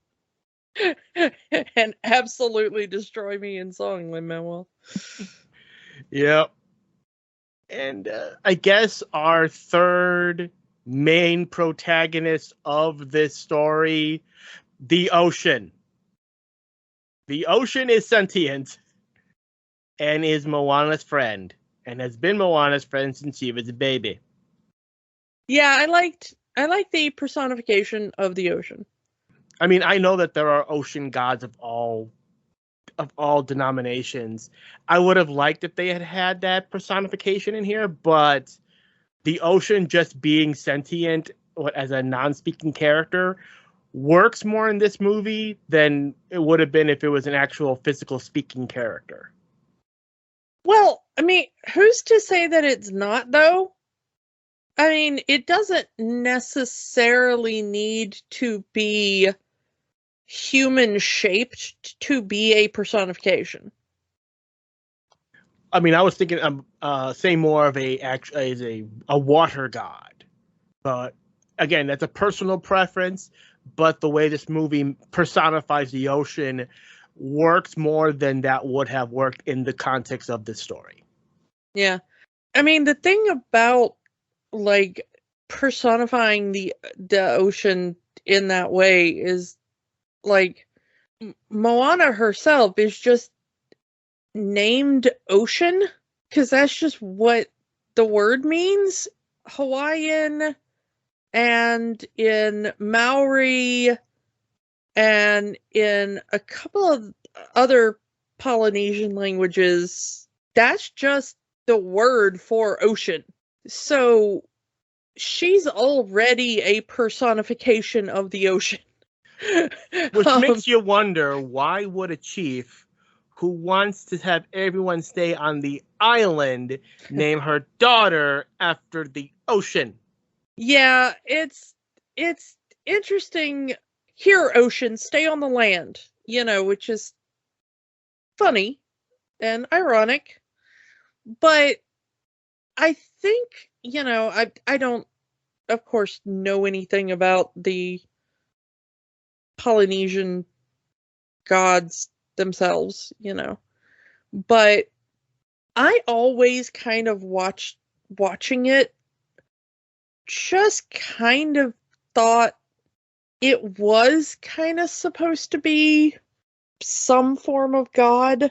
and absolutely destroy me in song, Lin-Manuel. Yep. And I guess our third main protagonist of this story, the ocean. The ocean is sentient and is Moana's friend, and has been Moana's friend since she was a baby. Yeah, I liked the personification of the ocean. I mean, I know that there are ocean gods of all denominations. I would have liked if they had that personification in here, but the ocean just being sentient as a non-speaking character works more in this movie than it would have been if it was an actual physical speaking character. Well, I mean, who's to say that it's not, though? I mean, it doesn't necessarily need to be human shaped to be a personification. I mean, I was thinking, say more of a water god, but again, that's a personal preference. But the way this movie personifies the ocean works more than that would have worked in the context of this story. Yeah, I mean, the thing about like personifying the ocean in that way is like Moana herself is just named ocean because that's just what the word means. Hawaiian and in Maori and in a couple of other Polynesian languages, that's just the word for ocean. So she's already a personification of the ocean. Which makes you wonder, why would a chief who wants to have everyone stay on the island name her daughter after the ocean? Yeah, it's interesting. Here, ocean, stay on the land, which is funny and ironic. But I think, I don't, of course, know anything about the Polynesian gods themselves, but I always kind of watching it, just kind of thought it was kind of supposed to be some form of god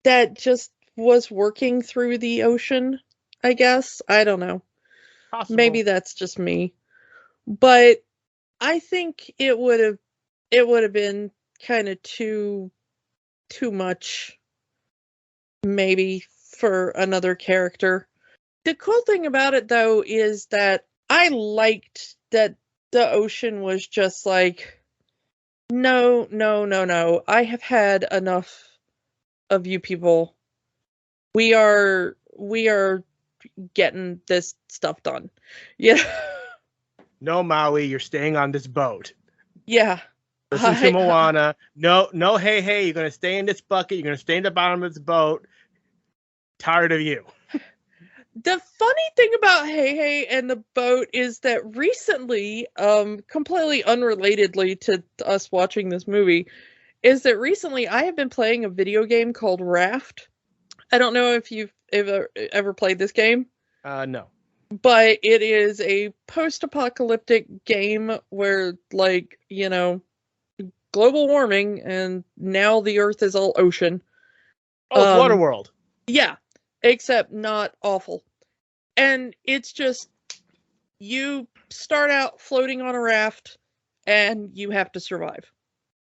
that just was working through the ocean, I guess. I don't know. Possible. Maybe that's just me. But I think it would have been kind of too much maybe for another character. The cool thing about it, though, is that I liked that the ocean was just like, no, I have had enough of you people. We are getting this stuff done. Yeah. No, Maui, you're staying on this boat. Yeah. Listen to Moana. No, hey, you're going to stay in this bucket. You're going to stay in the bottom of this boat. Tired of you. The funny thing about Hey and the boat is that recently, completely unrelatedly to us watching this movie, is that recently I have been playing a video game called Raft. I don't know if you've ever played this game. No. But it is a post-apocalyptic game where, like, global warming and now the Earth is all ocean. Oh, it's Waterworld. Yeah, except not awful. And it's just, you start out floating on a raft and you have to survive.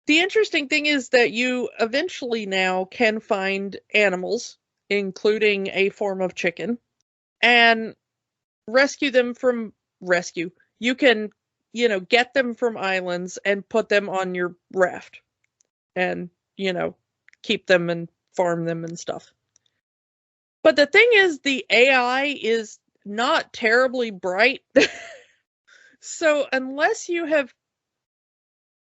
The interesting thing is that you eventually now can find animals, including a form of chicken, and rescue them from rescue. You can, get them from islands and put them on your raft and, keep them and farm them and stuff. But the thing is, the AI is not terribly bright. So unless you have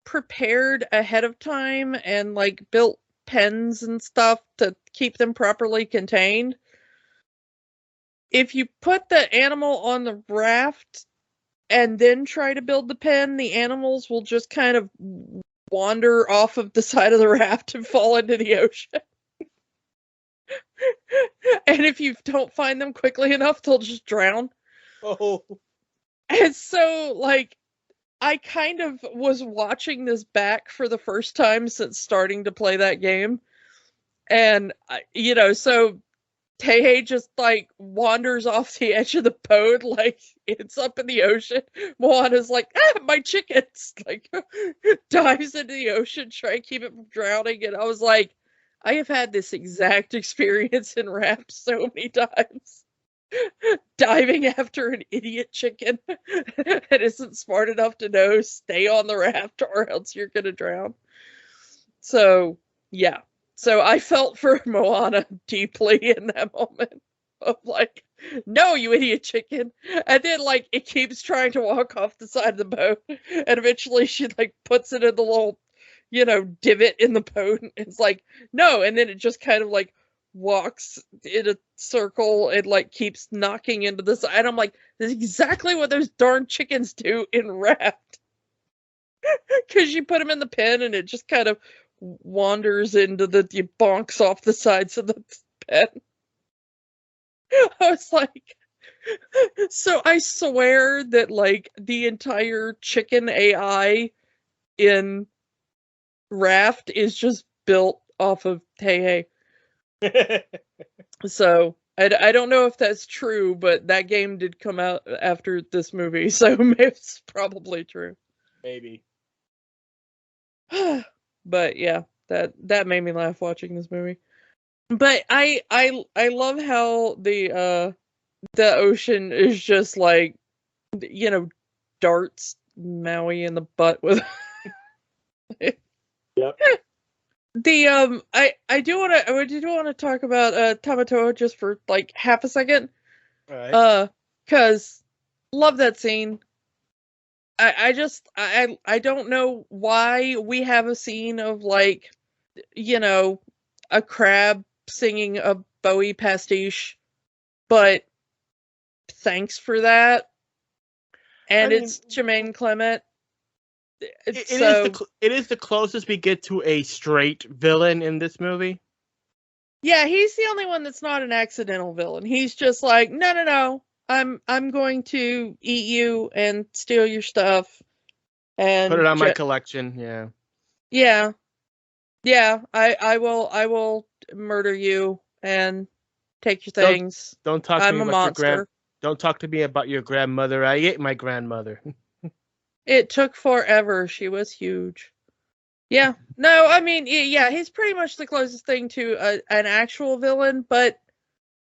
prepared ahead of time and like built pens and stuff to keep them properly contained, if you put the animal on the raft and then try to build the pen, the animals will just kind of wander off of the side of the raft and fall into the ocean. And if you don't find them quickly enough, they'll just drown. Oh. And so, like, I kind of was watching this back for the first time since starting to play that game. And, so Hey just, like, wanders off the edge of the boat, like, it's up in the ocean. Moana's like, my chickens! Like, dives into the ocean, trying to keep it from drowning. And I was like, I have had this exact experience in Raft so many times. diving after an idiot chicken that isn't smart enough to know stay on the raft or else you're gonna drown. So yeah. So I felt for Moana deeply in that moment of like, no, you idiot chicken. And then like it keeps trying to walk off the side of the boat, and eventually she like puts it in the little, divot in the boat. And it's like, no, and then it just kind of like walks in a circle and like keeps knocking into the side. And I'm like, this is exactly what those darn chickens do in Raft. Because you put them in the pen and it just kind of wanders into the bonks off the sides of the pen. I was like, so I swear that like the entire chicken AI in Raft is just built off of Hey. So I don't know if that's true, but that game did come out after this movie, so it's probably true. Maybe. But yeah, that made me laugh watching this movie. But I love how the ocean is just like, darts Maui in the butt with. Yep. I do want to talk about Tamatoa just for like half a second. All right. Cause love that scene. I don't know why we have a scene of like, a crab singing a Bowie pastiche, but thanks for that. And it's Jermaine Clement. It is the closest we get to a straight villain in this movie. Yeah, he's the only one that's not an accidental villain. He's just like, no. I'm going to eat you and steal your stuff and put it on my collection. Yeah. Yeah. I will murder you and take your things. Don't talk to I'm me a about monster. Don't talk to me about your grandmother. I ate my grandmother. It took forever. She was huge. Yeah. No, I mean, yeah, he's pretty much the closest thing to an actual villain, but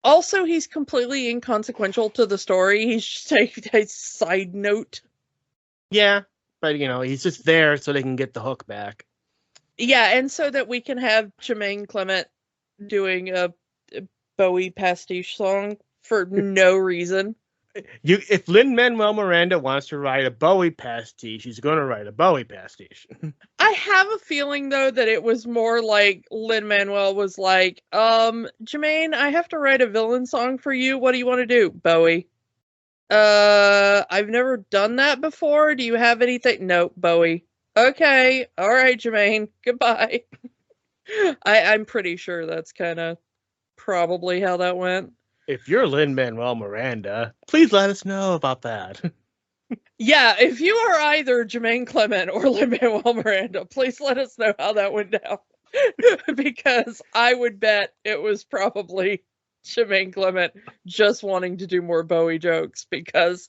also he's completely inconsequential to the story. He's just a side note. Yeah, but he's just there so they can get the hook back. Yeah, and so that we can have Jermaine Clement doing a Bowie pastiche song for no reason. If Lin-Manuel Miranda wants to write a Bowie pastiche, he's going to write a Bowie pastiche. I have a feeling, though, that it was more like Lin-Manuel was like, Jermaine, I have to write a villain song for you. What do you want to do? Bowie. I've never done that before. Do you have anything? No, Bowie. Okay. All right, Jermaine. Goodbye. I'm pretty sure that's kind of probably how that went. If you're Lin-Manuel Miranda, please let us know about that. Yeah, if you are either Jermaine Clement or Lin-Manuel Miranda, please let us know how that went down. Because I would bet it was probably Jermaine Clement just wanting to do more Bowie jokes, because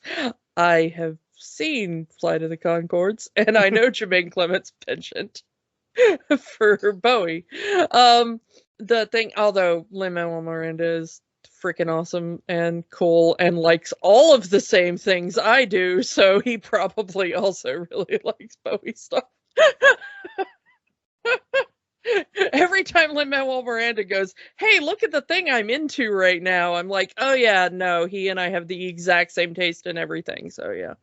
I have seen Flight of the Conchords and I know Jermaine Clement's penchant for Bowie. The thing, although Lin-Manuel Miranda is freaking awesome and cool and likes all of the same things I do, so he probably also really likes Bowie stuff. Every time Lin-Manuel Miranda goes, hey, look at the thing I'm into right now, I'm like, oh yeah, no, he and I have the exact same taste in everything, so yeah.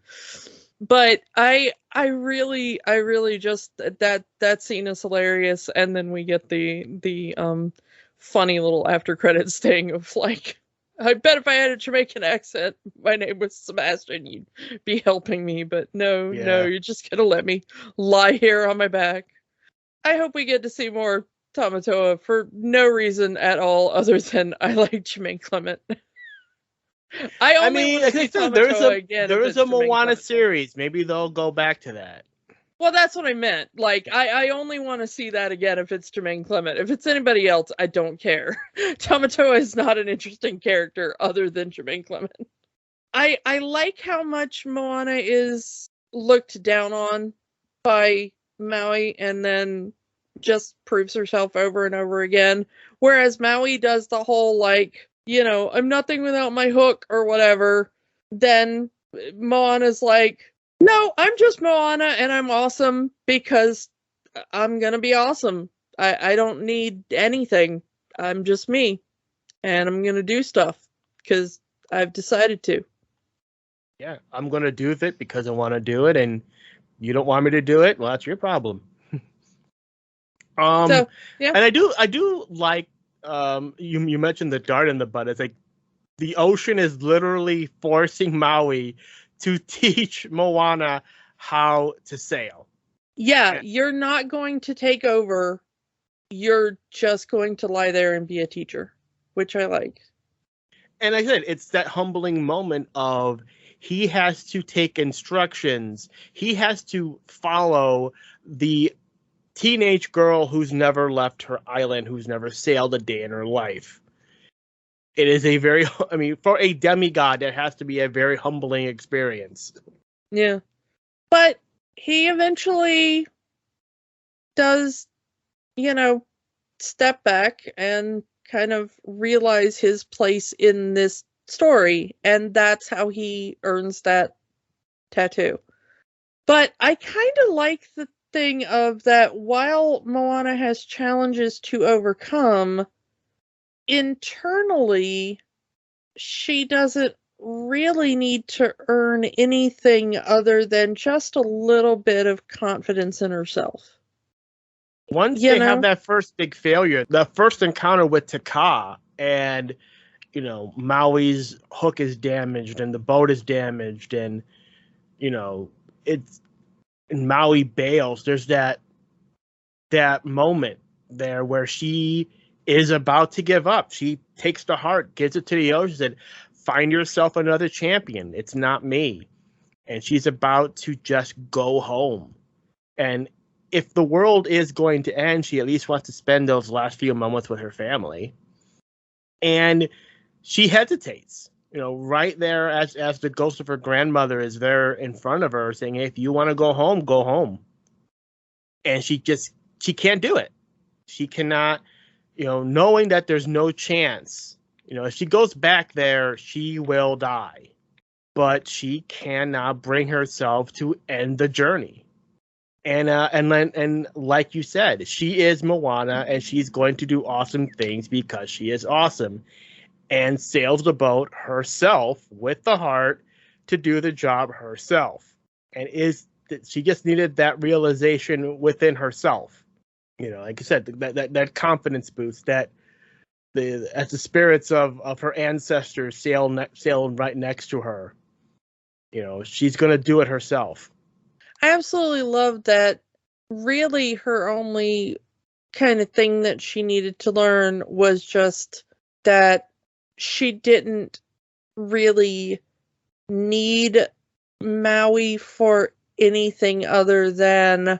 But I really just, that scene is hilarious, and then we get the funny little after credits thing of like, I bet if I had a Jamaican accent, my name was Sebastian, you'd be helping me, but no, you're just gonna let me lie here on my back. I hope we get to see more Tamatoa for no reason at all other than I like Jermaine Clement. I mean, like I said, there is a Moana series. Maybe they'll go back to that. Well, that's what I meant. Like, I only want to see that again if it's Jermaine Clement. If it's anybody else, I don't care. Tamatoa is not an interesting character other than Jermaine Clement. I like how much Moana is looked down on by Maui and then just proves herself over and over again. Whereas Maui does the whole, like, I'm nothing without my hook or whatever, then Moana's like, no, I'm just Moana and I'm awesome because I'm gonna be awesome. I don't need anything. I'm just me. And I'm gonna do stuff because I've decided to. Yeah, I'm gonna do it because I want to do it, and you don't want me to do it. Well, that's your problem. So, yeah. And I do like you mentioned the dart in the butt. It's like the ocean is literally forcing Maui to teach Moana how to sail. Yeah, you're not going to take over. You're just going to lie there and be a teacher, which I like. And like I said, it's that humbling moment of he has to take instructions. He has to follow the teenage girl who's never left her island, who's never sailed a day in her life. It is a very, I mean, for a demigod, that has to be a very humbling experience. Yeah. But he eventually does, step back and kind of realize his place in this story. And that's how he earns that tattoo. But I kind of like the thing of that while Moana has challenges to overcome, internally, she doesn't really need to earn anything other than just a little bit of confidence in herself. Once they have that first big failure, the first encounter with Taka, and Maui's hook is damaged and the boat is damaged, and and Maui bails. There's that moment there where she is about to give up. She takes the heart, gives it to the ocean, said, "Find yourself another champion. It's not me." And she's about to just go home. And if the world is going to end, she at least wants to spend those last few moments with her family. And she hesitates, right there as the ghost of her grandmother is there in front of her saying, "Hey, if you want to go home, go home." And she can't do it. She cannot, knowing that there's no chance, if she goes back there, she will die. But she cannot bring herself to end the journey. And like you said, she is Moana, and she's going to do awesome things because she is awesome, and sails the boat herself with the heart to do the job herself. And she just needed that realization within herself. Like I said, that confidence boost, that as the spirits of her ancestors sail right next to her, she's going to do it herself. I absolutely love that. Really, her only kind of thing that she needed to learn was just that she didn't really need Maui for anything other than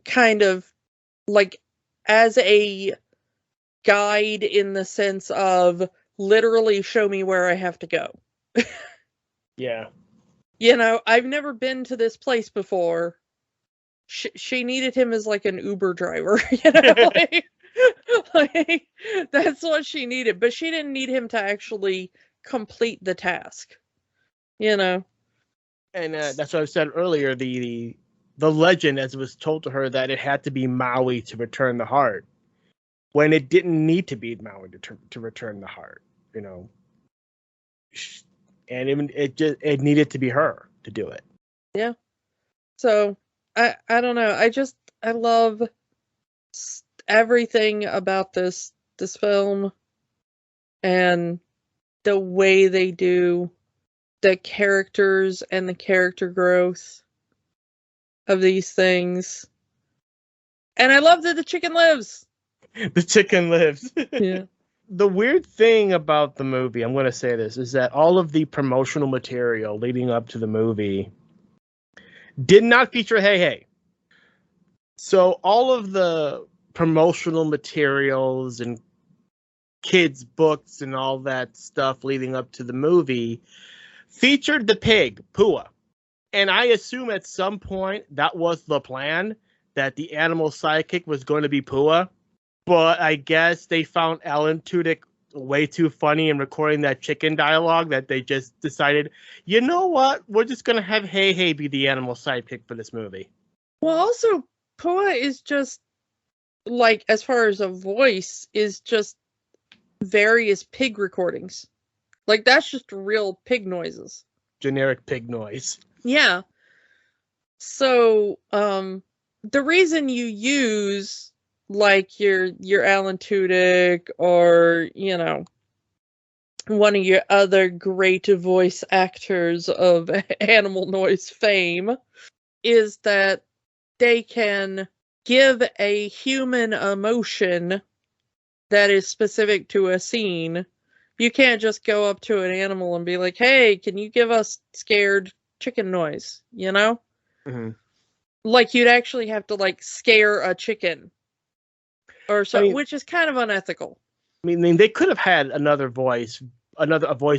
kind of like as a guide, in the sense of literally show me where I have to go. Yeah. I've never been to this place before. She needed him as like an Uber driver, like, that's what she needed. But she didn't need him to actually complete the task, And that's what I said earlier. The legend, as it was told to her, that it had to be Maui to return the heart, when it didn't need to be Maui to return the heart, And it needed to be her to do it. Yeah. So I don't know. I love everything about this film, and the way they do the characters and the character growth of these things. And I love that the chicken lives. The chicken lives. Yeah. The weird thing about the movie, I'm going to say this, is that all of the promotional material leading up to the movie did not feature Hey Hey. So all of the promotional materials and kids' books and all that stuff leading up to the movie featured the pig, Pua. And I assume at some point that was the plan, that the animal sidekick was going to be Pua. But I guess they found Alan Tudyk way too funny in recording that chicken dialogue that they just decided, you know what? We're just going to have Hey Hey be the animal sidekick for this movie. Well, also, Pua is just, like, as far as a voice, is just various pig recordings. Like, that's just real pig noises. Generic pig noise. Yeah. So, the reason you use, like, your Alan Tudyk or, you know, one of your other great voice actors of animal noise fame is that they can give a human emotion that is specific to a scene. You can't just go up to an animal and be like, hey, can you give us scared chicken noise, you know? Mm-hmm. Like, you'd actually have to, like, scare a chicken or so, which is kind of unethical. I mean, they could have had a voice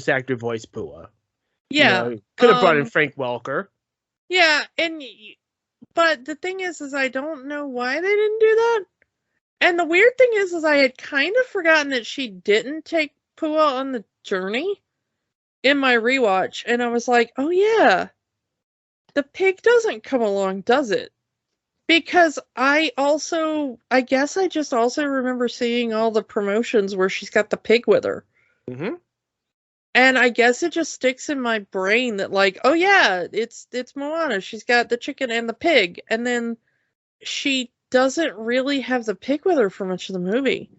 actor voice Pua. Yeah. You know, could have brought in Frank Welker. Yeah, but the thing is I don't know why they didn't do that. And the weird thing is I had kind of forgotten that she didn't take Pua on the journey in my rewatch, and I was like, oh yeah, the pig doesn't come along, does it? Because I guess I just also remember seeing all the promotions where she's got the pig with her. Mm-hmm. And I guess it just sticks in my brain that, like, oh yeah, it's Moana. She's got the chicken and the pig. And then she doesn't really have the pig with her for much of the movie.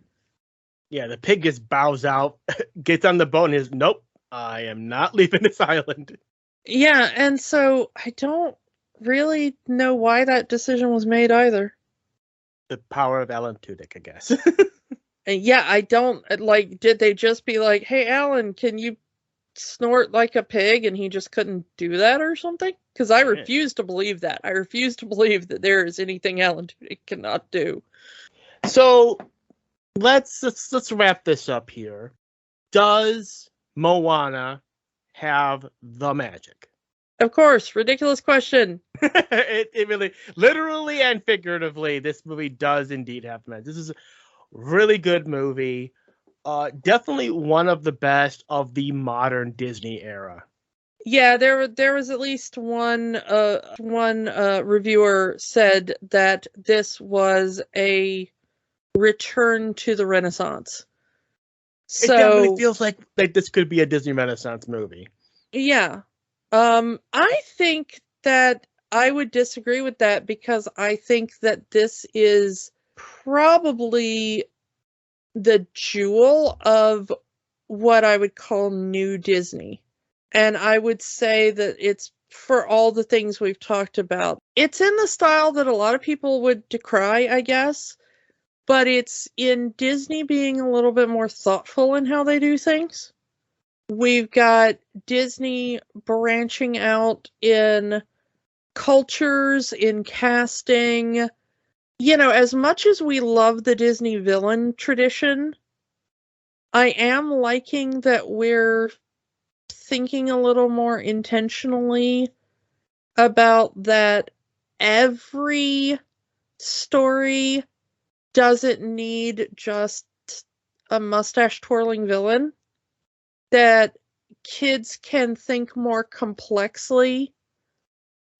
Yeah, the pig just bows out, gets on the boat and is, nope, I am not leaving this island. Yeah, and so I don't really know why that decision was made either. The power of Alan Tudyk, I guess. And yeah, I don't, like, did they just be like, hey, Alan, can you snort like a pig, and he just couldn't do that or something? Because I refuse to believe that. I refuse to believe that there is anything Alan Tudyk cannot do. So let's wrap this up here. Does Moana have the magic? Of course, ridiculous question. it really, literally and figuratively, this movie does indeed have magic. This is a really good movie. Definitely one of the best of the modern Disney era. Yeah, there was at least one reviewer said that this was a return to the Renaissance. So it definitely feels like this could be a Disney Renaissance movie. Yeah. I think that I would disagree with that because I think that this is probably the jewel of what I would call new Disney. And I would say that it's, for all the things we've talked about, it's in the style that a lot of people would decry, I guess, but it's in Disney being a little bit more thoughtful in how they do things. We've got Disney branching out in cultures, in casting. You know, as much as we love the Disney villain tradition, I am liking that we're thinking a little more intentionally about that every story doesn't need just a mustache-twirling villain. That kids can think more complexly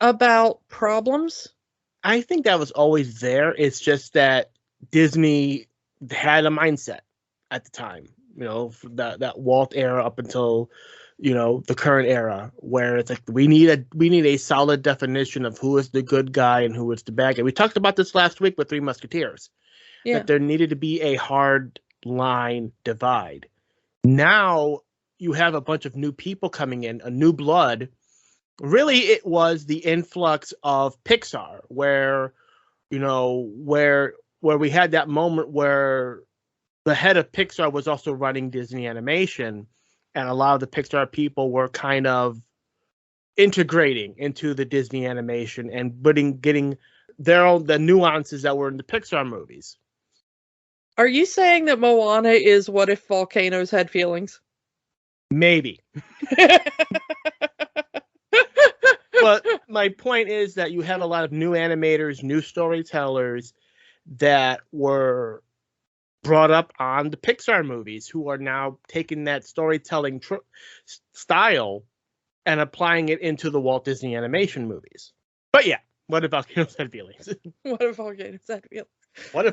about problems. I think that was always there. It's just that Disney had a mindset at the time, you know, that Walt era up until, you know, the current era, where it's like we need a solid definition of who is the good guy and who is the bad guy. We talked about this last week with Three Musketeers. Yeah. That there needed to be a hard line divide. Now you have a bunch of new people coming in, a new blood. Really, it was the influx of Pixar, where, you know, where we had that moment where the head of Pixar was also running Disney Animation, and a lot of the Pixar people were kind of integrating into the Disney Animation and getting the nuances that were in the Pixar movies. Are you saying that Moana is What If Volcanoes Had Feelings? Maybe. But my point is that you have a lot of new animators, new storytellers that were brought up on the Pixar movies, who are now taking that storytelling style and applying it into the Walt Disney animation movies. But yeah, what if volcanoes had feelings? What if volcanoes had feelings? What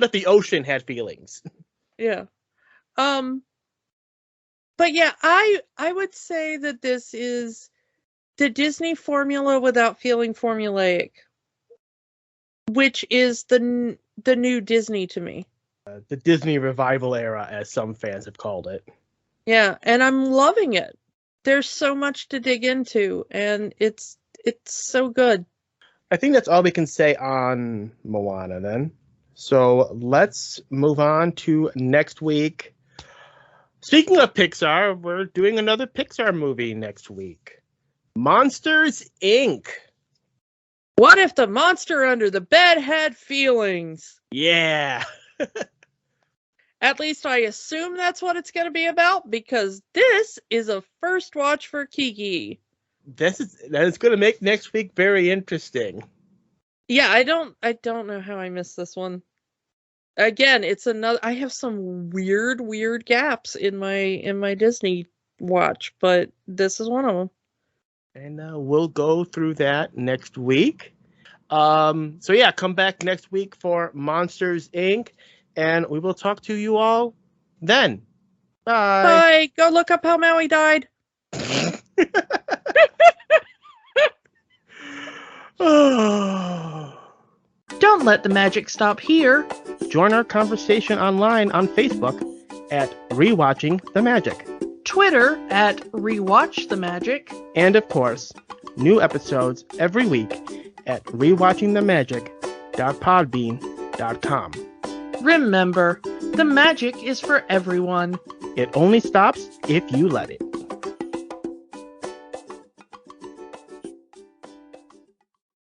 if the ocean had feelings? Yeah. But yeah, I would say that this is the Disney formula without feeling formulaic, which is the new Disney to me. The Disney revival era, as some fans have called it. Yeah, and I'm loving it. There's so much to dig into, and it's so good. I think that's all we can say on Moana then. So let's move on to next week. Speaking of Pixar, we're doing another Pixar movie next week. Monsters, Inc. What if the monster under the bed had feelings? Yeah. At least I assume that's what it's going to be about, because this is a first watch for Kiki. That is going to make next week very interesting. Yeah, I don't know how I missed this one. Again, it's another. I have some weird gaps in my Disney watch, but this is one of them. And we'll go through that next week. So yeah, come back next week for Monsters, Inc. And we will talk to you all then. Bye. Bye. Go look up how Maui died. Don't let the magic stop here. Join our conversation online on Facebook at Rewatching the Magic. Twitter at Rewatch the Magic. And of course, new episodes every week at rewatchingthemagic.podbean.com. Remember, the magic is for everyone. It only stops if you let it.